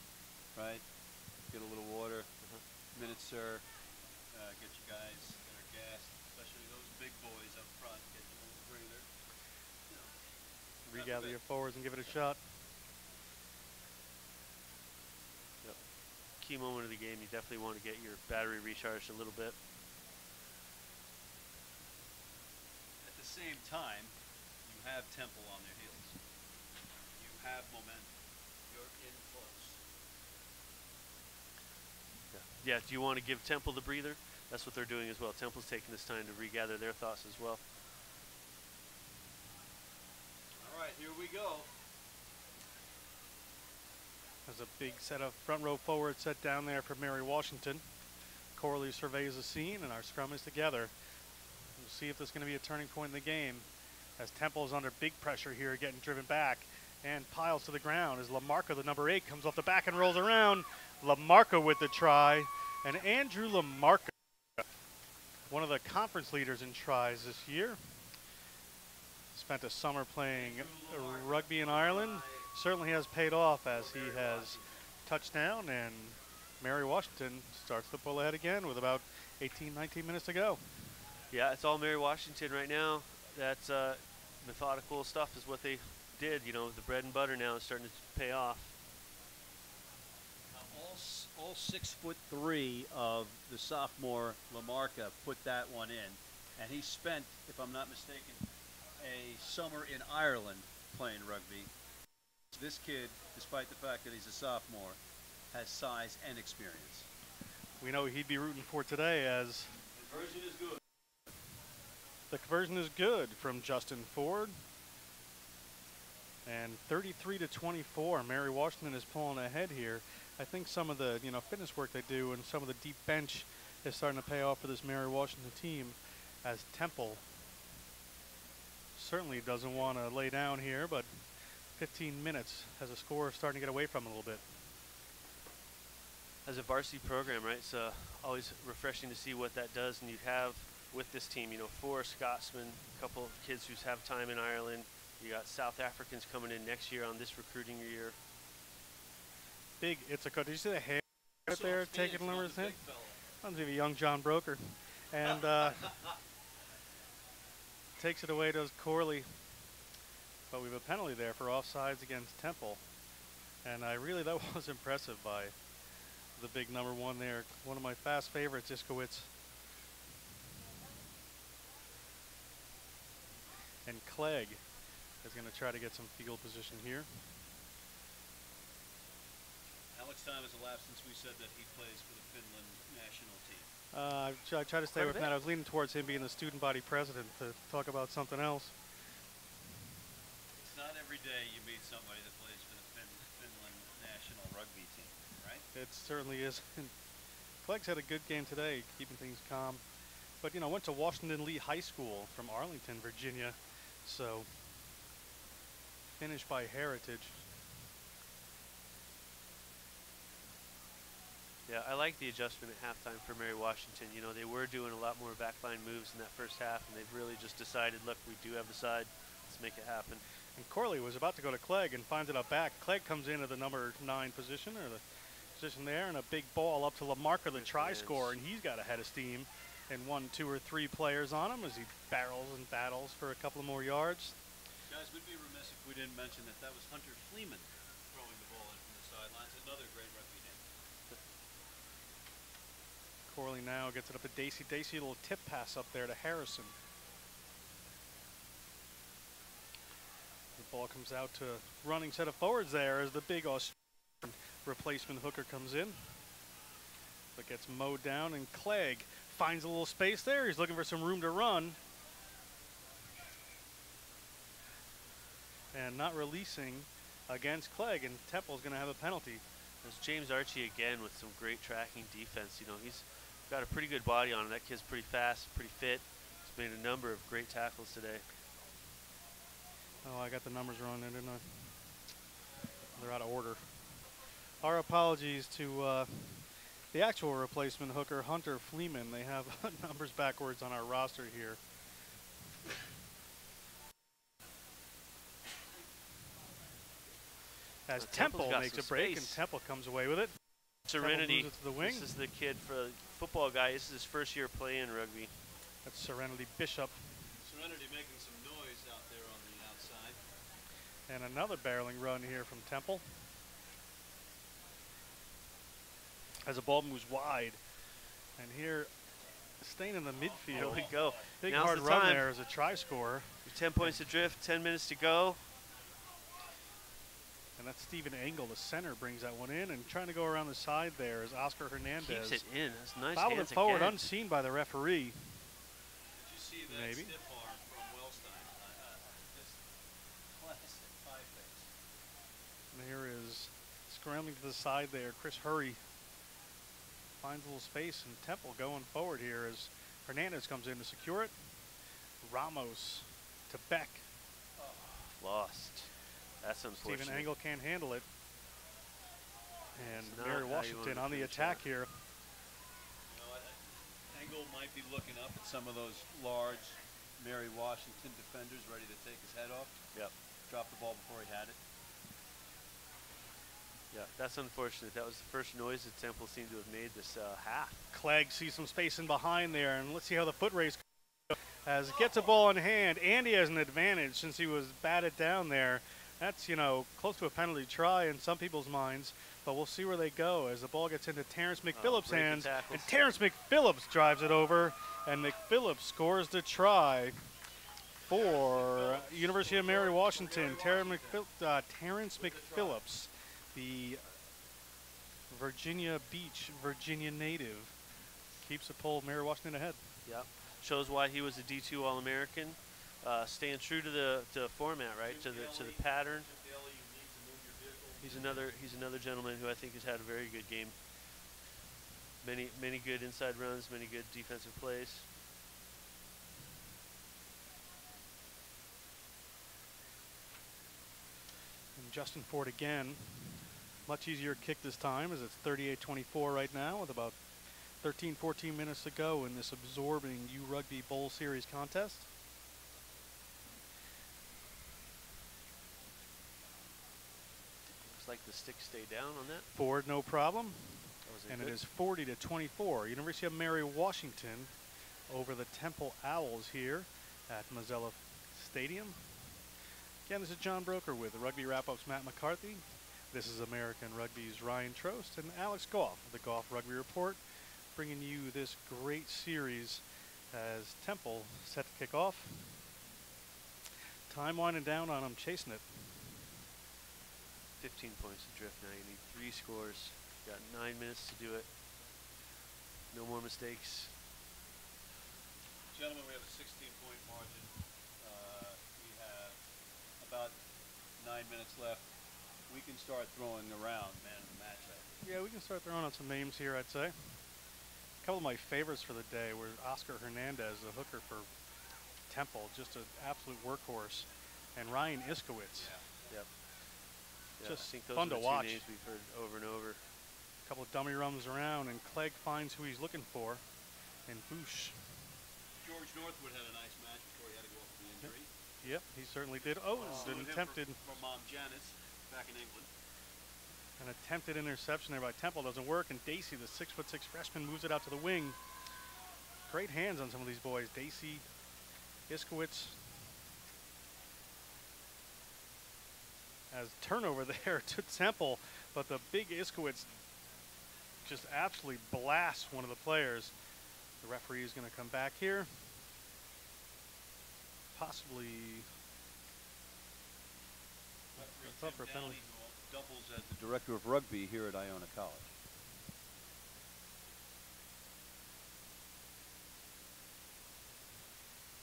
right? Get a little water. Minute, sir. Get you guys that are gassed, especially those big boys up front. Get you a little breather. You know, Regather your forwards and give it a shot. Yep. Key moment of the game. You definitely want to get your battery recharged a little bit. At the same time, you have Temple on their heels. You have momentum. You're in close. Yeah, do you want to give Temple the breather? That's what they're doing as well. Temple's taking this time to regather their thoughts as well. All right, here we go. There's a big set of front row forwards set down there for Mary Washington. Corley surveys the scene, and our scrum is together. We'll see if there's going to be a turning point in the game, as Temple is under big pressure here, getting driven back and piles to the ground as Lamarca, the number 8, comes off the back and rolls around. Lamarca with the try, and Andrew Lamarca, one of the conference leaders in tries this year. Spent a summer playing rugby in Ireland. Certainly has paid off as he has touchdown, and Mary Washington starts to pull ahead again with about 18, 19 minutes to go. Yeah, it's all Mary Washington right now. That's methodical stuff is what they did. You know, the bread and butter now is starting to pay off. All 6'3" of the sophomore Lamarca put that one in, and he spent, if I'm not mistaken, a summer in Ireland playing rugby. This kid, despite the fact that he's a sophomore, has size and experience. We know he'd be rooting for today, as Conversion is good. the conversion is good from Justin Ford. And 33-24, Mary Washington is pulling ahead here. I think some of the fitness work they do and some of the deep bench is starting to pay off for this Mary Washington team, as Temple certainly doesn't want to lay down here, but 15 minutes has a score starting to get away from him a little bit. As a varsity program, right, it's always refreshing to see what that does. And you have with this team, 4 Scotsmen, a couple of kids who have time in Ireland. You got South Africans coming in next year on this recruiting year. Big Ithaca. Did you see the hair right there taking numbers in? Reminds me of a young John Broker. And takes it away to Corley. But we have a penalty there for offsides against Temple. And that was impressive by the big number 1 there. One of my fast favorites, Iskowitz. And Clegg is going to try to get some field position here. How much time has elapsed since we said that he plays for the Finland national team? I try to stay with Matt. I was leaning towards him being the student body president to talk about something else. It's not every day you meet somebody that plays for the Finland national rugby team, right? It certainly is. Clegg's had a good game today, keeping things calm. But, went to Washington Lee High School from Arlington, Virginia. So, finished by Heritage. Yeah, I like the adjustment at halftime for Mary Washington. They were doing a lot more backline moves in that first half, and they've really just decided, look, we do have the side. Let's make it happen. And Corley was about to go to Clegg and finds it up back. Clegg comes in at the number 9 position, or the position there, and a big ball up to Lamarca, the try scorer, and he's got a head of steam. And 1, 2, or 3 players on him as he barrels and battles for a couple of more yards. Guys, we'd be remiss if we didn't mention that was Hunter Fleeman throwing the ball in from the sidelines. Another great rugby game. Corley now gets it up to Dacey. Dacey, a little tip pass up there to Harrison. The ball comes out to running set of forwards there as the big Australian replacement hooker comes in. But gets mowed down, and Clegg finds a little space there. He's looking for some room to run. And not releasing against Clegg, and Temple's going to have a penalty. There's James Archie again with some great tracking defense. You know, he's got a pretty good body on him. That kid's pretty fast, pretty fit. He's made a number of great tackles today. Oh, I got the numbers wrong there, didn't I? They're out of order. Our apologies to the actual replacement hooker, Hunter Fleeman. They have numbers backwards on our roster here. As Temple makes a break, and Temple comes away with it. Serenity, it to the wing. This is the kid for the football guy. This is his first year playing rugby. That's Serenity Bishop. Serenity making some noise out there on the outside. And another barreling run here from Temple. As the ball moves wide. And here, staying in the midfield. Here we go. Big Now's hard the run time. there as a try scorer. 10 points adrift, 10 minutes to go. And that's Stephen Engel, the center, brings that one in. And trying to go around the side there is Oscar Hernandez. Keeps it in. That's nice. Fouled it hands forward, again. unseen by the referee. Did you see that Maybe. stiff arm from Wellstein? Just classic pie-face. And here is scrambling to the side there. Chris Hurry finds a little space, and Temple going forward here as Hernandez comes in to secure it. Ramos to Beck. Lost. That's unfortunate. Stephen Engel can't handle it. And It's not Mary how you Washington wanna on the finish attack that. here. You know, Engel might be looking up at some of those large Mary Washington defenders ready to take his head off. Yep. Dropped the ball before he had it. Yeah, that's unfortunate. That was the first noise that Temple seemed to have made this half. Clegg sees some space in behind there, and let's see how the foot race goes. As gets a ball in hand. Andy has an advantage since he was batted down there. That's, you know, close to a penalty try in some people's minds, but we'll see where they go as the ball gets into Terrence McPhillips' breaking hands, tackles. and Terrence McPhillips drives it over, and McPhillips scores the try for University of Mary Washington. Terrence McPhillips, the Virginia Beach, Virginia native, keeps the poll of Mary Washington ahead. Yep. Shows why he was a D2 All-American. Staying true to the format, right? To the pattern. He's another gentleman who I think has had a very good game. Many good inside runs, many good defensive plays. And Justin Ford again. Much easier kick this time as it's 38-24 right now with about 13-14 minutes to go in this absorbing U Rugby Bowl Series contest. Looks like the sticks stay down on that. Ford, no problem. That was And good. it is 40-24. University of Mary Washington over the Temple Owls here at Mozilla Stadium. Again, this is John Broker with the Rugby Wrap-Up's Matt McCarthy. This is American Rugby's Ryan Trost and Alex Goff of the Goff Rugby Report, bringing you this great series as Temple set to kick off. Time winding down on them, chasing it. 15 points adrift now. You need 3 scores. Got 9 minutes to do it. No more mistakes. Gentlemen, we have a 16-point margin. We have about 9 minutes left. We can start throwing around man of the match. Yeah, we can start throwing out some names here, I'd say. A couple of my favorites for the day were Oscar Hernandez, the hooker for Temple, just an absolute workhorse, and Ryan Iskowitz. Yep. Yeah, Just I think those fun are to the watch. two names we've heard over and over. A couple of dummy runs around, and Clegg finds who he's looking for, and Boosh. George Northwood had a nice match before he had to go off with the injury. Yep, he certainly did. Oh, Suing an him attempted, for Mom Janice back in England. an attempted interception there by Temple doesn't work, and Dacey, the 6'6" freshman, moves it out to the wing. Great hands on some of these boys. Dacey, Iskowitz. As turnover there to Temple, but the big Iskowitz just absolutely blasts one of the players. The referee is going to come back here. Possibly. Referee That's up Tim for a penalty. Downey, who doubles as the director of rugby here at Iona College.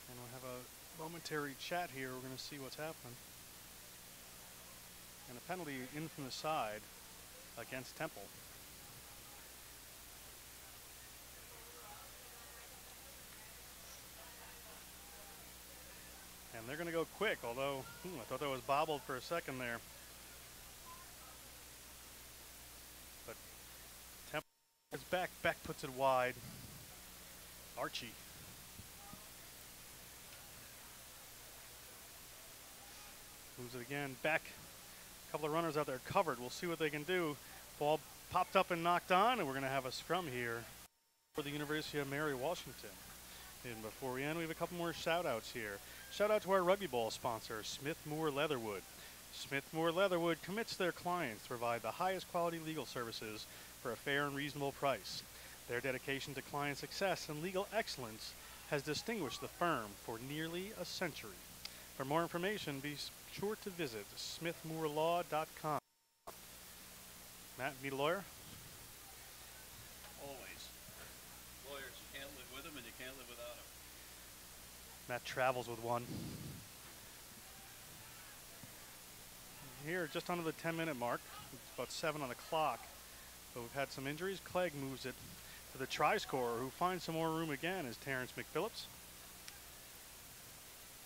And we'll have a momentary chat here. We're going to see what's happening. And a penalty in from the side against Temple. And they're going to go quick, although I thought that was bobbled for a second there. But Temple is back. Beck puts it wide. Archie. Moves it again. Beck. A couple of runners out there covered. We'll see what they can do. Ball popped up and knocked on, and we're going to have a scrum here for the University of Mary Washington. And before we end, we have a couple more shout-outs here. Shout out to our rugby ball sponsor, Smith Moore Leatherwood. Smith Moore Leatherwood commits their clients to provide the highest quality legal services for a fair and reasonable price. Their dedication to client success and legal excellence has distinguished the firm for nearly a century. For more information, be sure to visit smithmoorelaw.com. Matt, need a lawyer? Always. Lawyers, you can't live with them and you can't live without them. Matt travels with one. Here, just under the 10-minute mark. It's about 7 on the clock. But we've had some injuries. Clegg moves it to the try-scorer, who finds some more room again, is Terrence McPhillips.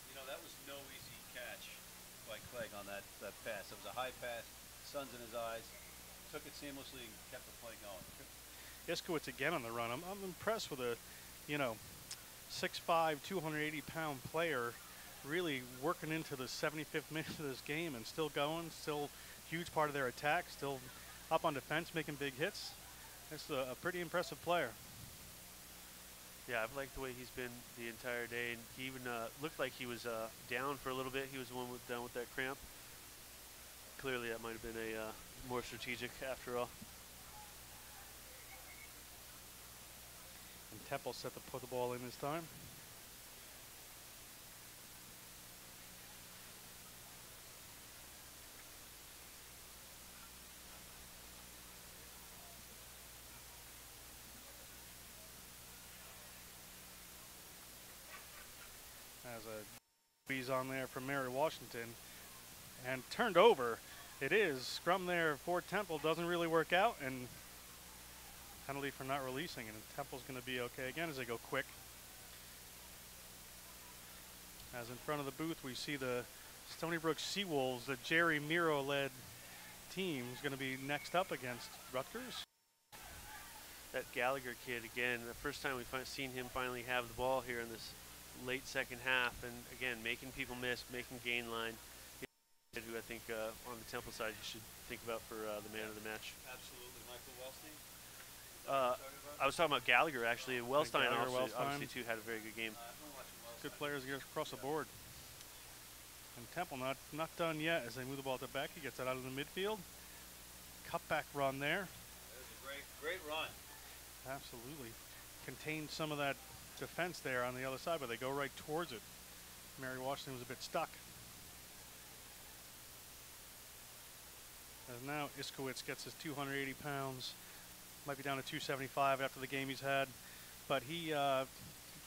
You know, that was no easy catch by Clegg on that pass. It was a high pass, sun's in his eyes, took it seamlessly and kept the play going. Iskowitz again on the run. I'm impressed with a, 6'5", 280-pound player really working into the 75th minute of this game and still going, still huge part of their attack, still up on defense, making big hits. It's a pretty impressive player. Yeah, I've liked the way he's been the entire day, and he even looked like he was down for a little bit. He was the one down with that cramp. Clearly, that might have been a more strategic after all. And Temple set to put the ball in this time. Has a squeeze on there from Mary Washington and turned over. It is scrum there for Temple, doesn't really work out, and penalty for not releasing, and Temple's going to be okay again as they go quick. As in front of the booth, we see the Stony Brook Seawolves, the Jerry Miro-led team, is going to be next up against Rutgers. That Gallagher kid, again, the first time we've seen him finally have the ball here in this late second half, and again, making people miss, making gain line. Who I think on the Temple side you should think about for the man of the match. Absolutely. Michael Wellstein? I was talking about Gallagher, actually. Wellstein Gallagher, obviously too had a very good game. Good players across the board. And Temple not done yet as they move the ball to Beck. He gets it out of the midfield. Cutback run there. That was a great run. Absolutely. Contained some of that defense there on the other side, but they go right towards it. Mary Washington was a bit stuck. As now Iskowitz gets his 280 pounds. Might be down to 275 after the game he's had. But he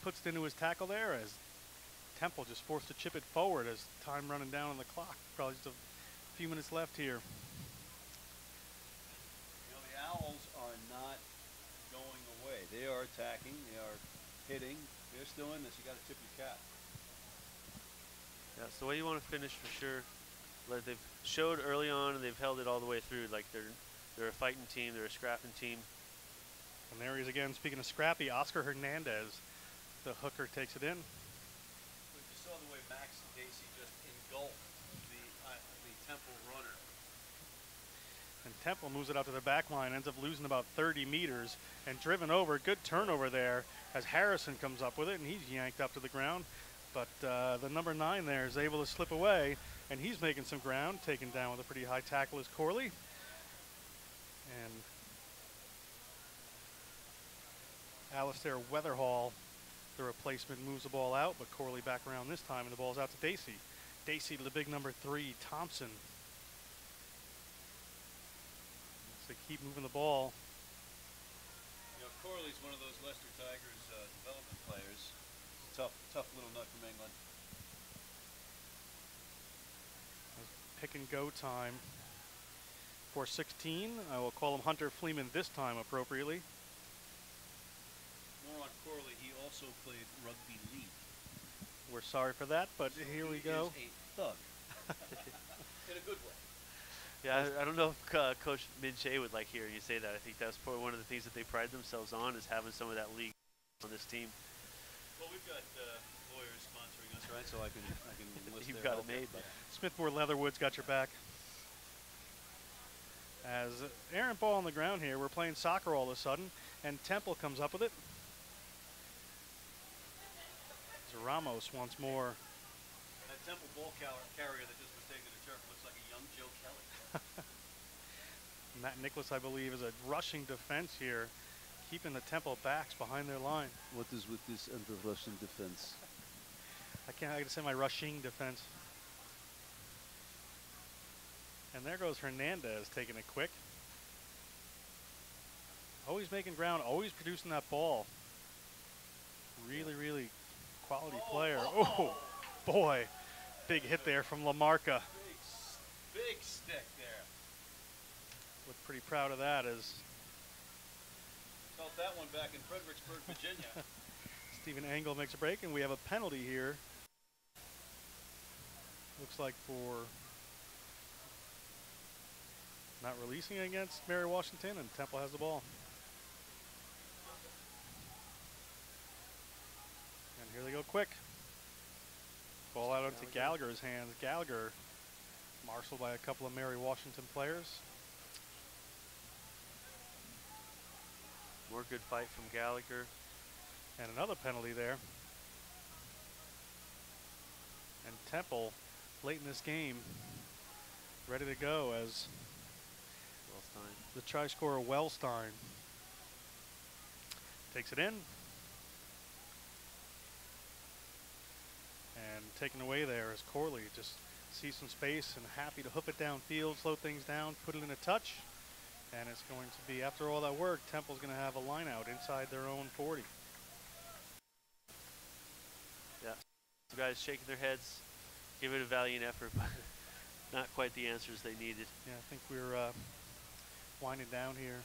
puts it into his tackle there as Temple just forced to chip it forward as time running down on the clock. Probably just a few minutes left here. You know, the Owls are not going away. They are attacking. They are hitting. They're still in this. You got to tip your cap. Yeah, it's the way you want to finish for sure. Like they've showed early on, and they've held it all the way through. Like they're a fighting team. They're a scrapping team. And there he is again. Speaking of scrappy, Oscar Hernandez, the hooker, takes it in. But you saw the way Max Dacey just engulfed the Temple runner. And Temple moves it out to the back line, ends up losing about 30 meters and driven over. Good turnover there as Harrison comes up with it, and he's yanked up to the ground. But the number 9 there is able to slip away, and he's making some ground, taken down with a pretty high tackle is Corley. And Alistair Weatherhall, the replacement, moves the ball out, but Corley back around this time, and the ball's out to Dacey. Dacey to the big number 3, Thompson. So they keep moving the ball. You know, Corley's one of those Leicester Tigers development players. Tough little nut from England. Pick and go time for 16. I will call him Hunter Fleeman this time appropriately. More on Corley, he also played rugby league. We're sorry for that, but So here we he go. is a thug. In a good way. Yeah, I don't know if Coach Minche would like hearing you say that. I think that's probably one of the things that they pride themselves on, is having some of that league on this team. Well, we've got lawyers sponsoring us, right? So I can enlist You've their got it help. made. Yeah. Smithmore Leatherwood's got your back. As errant ball on the ground here, we're playing soccer all of a sudden, and Temple comes up with it. As Ramos once more. That Temple ball carrier that just was taking a turf looks like a young Joe Kelly. Matt Nicholas, I believe, is a rushing defense here, keeping the Temple backs behind their line. What is with this and the Russian defense? I gotta say my rushing defense. And there goes Hernandez taking it quick. Always making ground, always producing that ball. Really, really quality player. Oh, boy. Big hit there from Lamarca. Big stick there. Look pretty proud of that as Felt that one back in Fredericksburg, Virginia. Stephen Angle makes a break, and we have a penalty here. Looks like for not releasing against Mary Washington, and Temple has the ball. And here they go quick. Ball out onto Gallagher's hands. Gallagher marshaled by a couple of Mary Washington players. More good fight from Gallagher. And another penalty there. And Temple, late in this game, ready to go as Wellstein. the try scorer Wellstein takes it in. And taken away there as Corley just sees some space and happy to hoof it downfield, slow things down, put it in a touch. And it's going to be, after all that work, Temple's going to have a line out inside their own 40. Yeah. Some guys shaking their heads, give it a valiant effort, but not quite the answers they needed. Yeah, I think we're winding down here.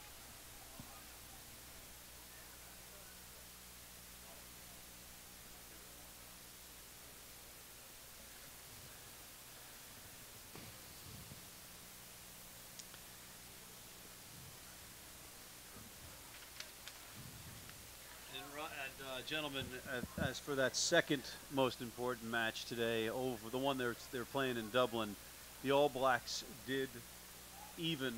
Gentlemen, as for that second most important match today, over the one they're playing in Dublin, the All Blacks did even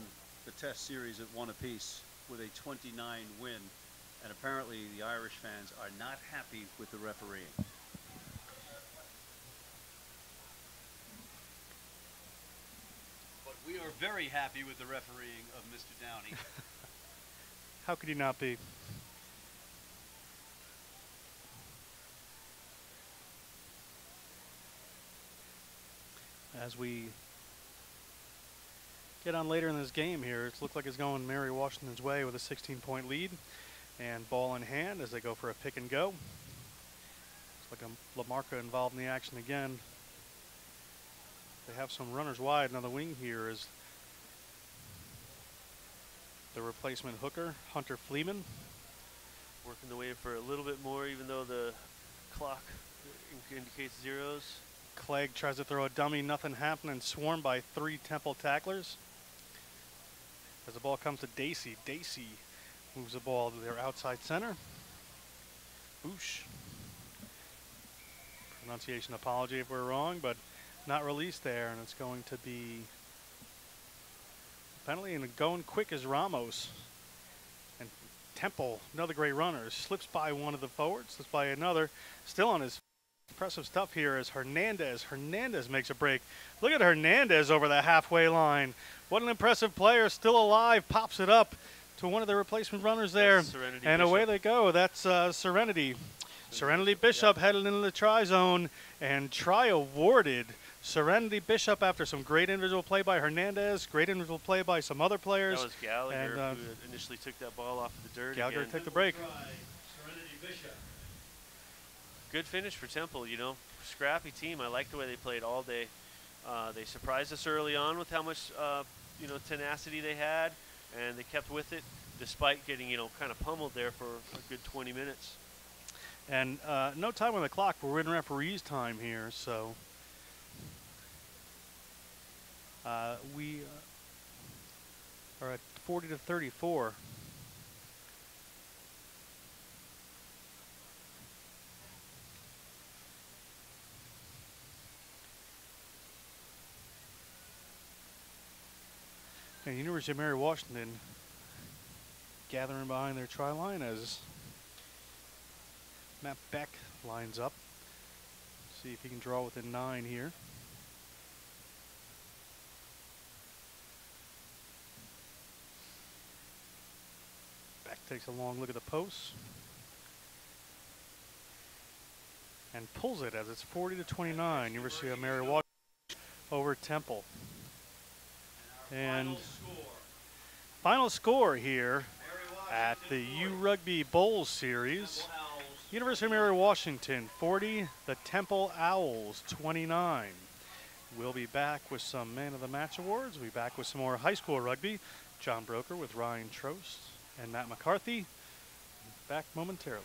the Test series at 1 apiece with a 29 win, and apparently the Irish fans are not happy with the refereeing. But we are very happy with the refereeing of Mr. Downey. How could you not be? As we get on later in this game here, it looks like it's going Mary Washington's way with a 16-point lead. And ball in hand as they go for a pick and go. Looks like a Lamarca involved in the action again. They have some runners wide on the wing here as the replacement hooker, Hunter Fleeman. Working the way for a little bit more, even though the clock indicates zeros. Clegg tries to throw a dummy, nothing happening, swarmed by 3 Temple tacklers. As the ball comes to Dacey, Dacey moves the ball to their outside center. Boosh. Pronunciation apology if we're wrong, but not released there, and it's going to be a penalty, and going quick is Ramos. And Temple, another great runner, slips by one of the forwards, slips by another, still on his impressive stuff here as Hernandez. Hernandez makes a break. Look at Hernandez over the halfway line. What an impressive player, still alive, pops it up. to one of the replacement runners there. Serenity And Bishop. away they go. That's Serenity. Serenity Bishop headed into the try-zone, and try awarded. Serenity Bishop after some great individual play by Hernandez, great individual play by some other players. That was Gallagher and, who initially took that ball off of the dirt. Gallagher again. took the break. Good finish for Temple, you know. Scrappy team. I like the way they played all day. They surprised us early on with how much, you know, tenacity they had, and they kept with it despite getting, you know, kind of pummeled there for a good 20 minutes. And no time on the clock. We're in referee's time here, so we are at 40 to 34. And University of Mary Washington gathering behind their try line as Matt Beck lines up. See if he can draw within 9 here. Beck takes a long look at the post and pulls it as it's 40 to 29. University of Mary Washington over Temple. And final score here at the U Rugby Bowls Series. University of Mary Washington 40, the Temple Owls 29. We'll be back with some Man of the Match awards. We'll be back with some more high school rugby. John Broker with Ryan Trost and Matt McCarthy. Back momentarily.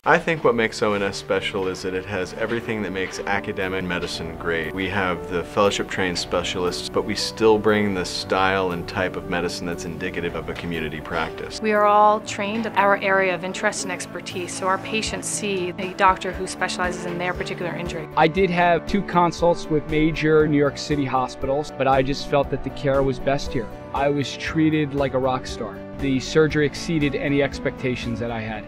I think what makes ONS special is that it has everything that makes academic medicine great. We have the fellowship-trained specialists, but we still bring the style and type of medicine that's indicative of a community practice. We are all trained in our area of interest and expertise, so our patients see a doctor who specializes in their particular injury. I did have 2 consults with major New York City hospitals, but I just felt that the care was best here. I was treated like a rock star. The surgery exceeded any expectations that I had.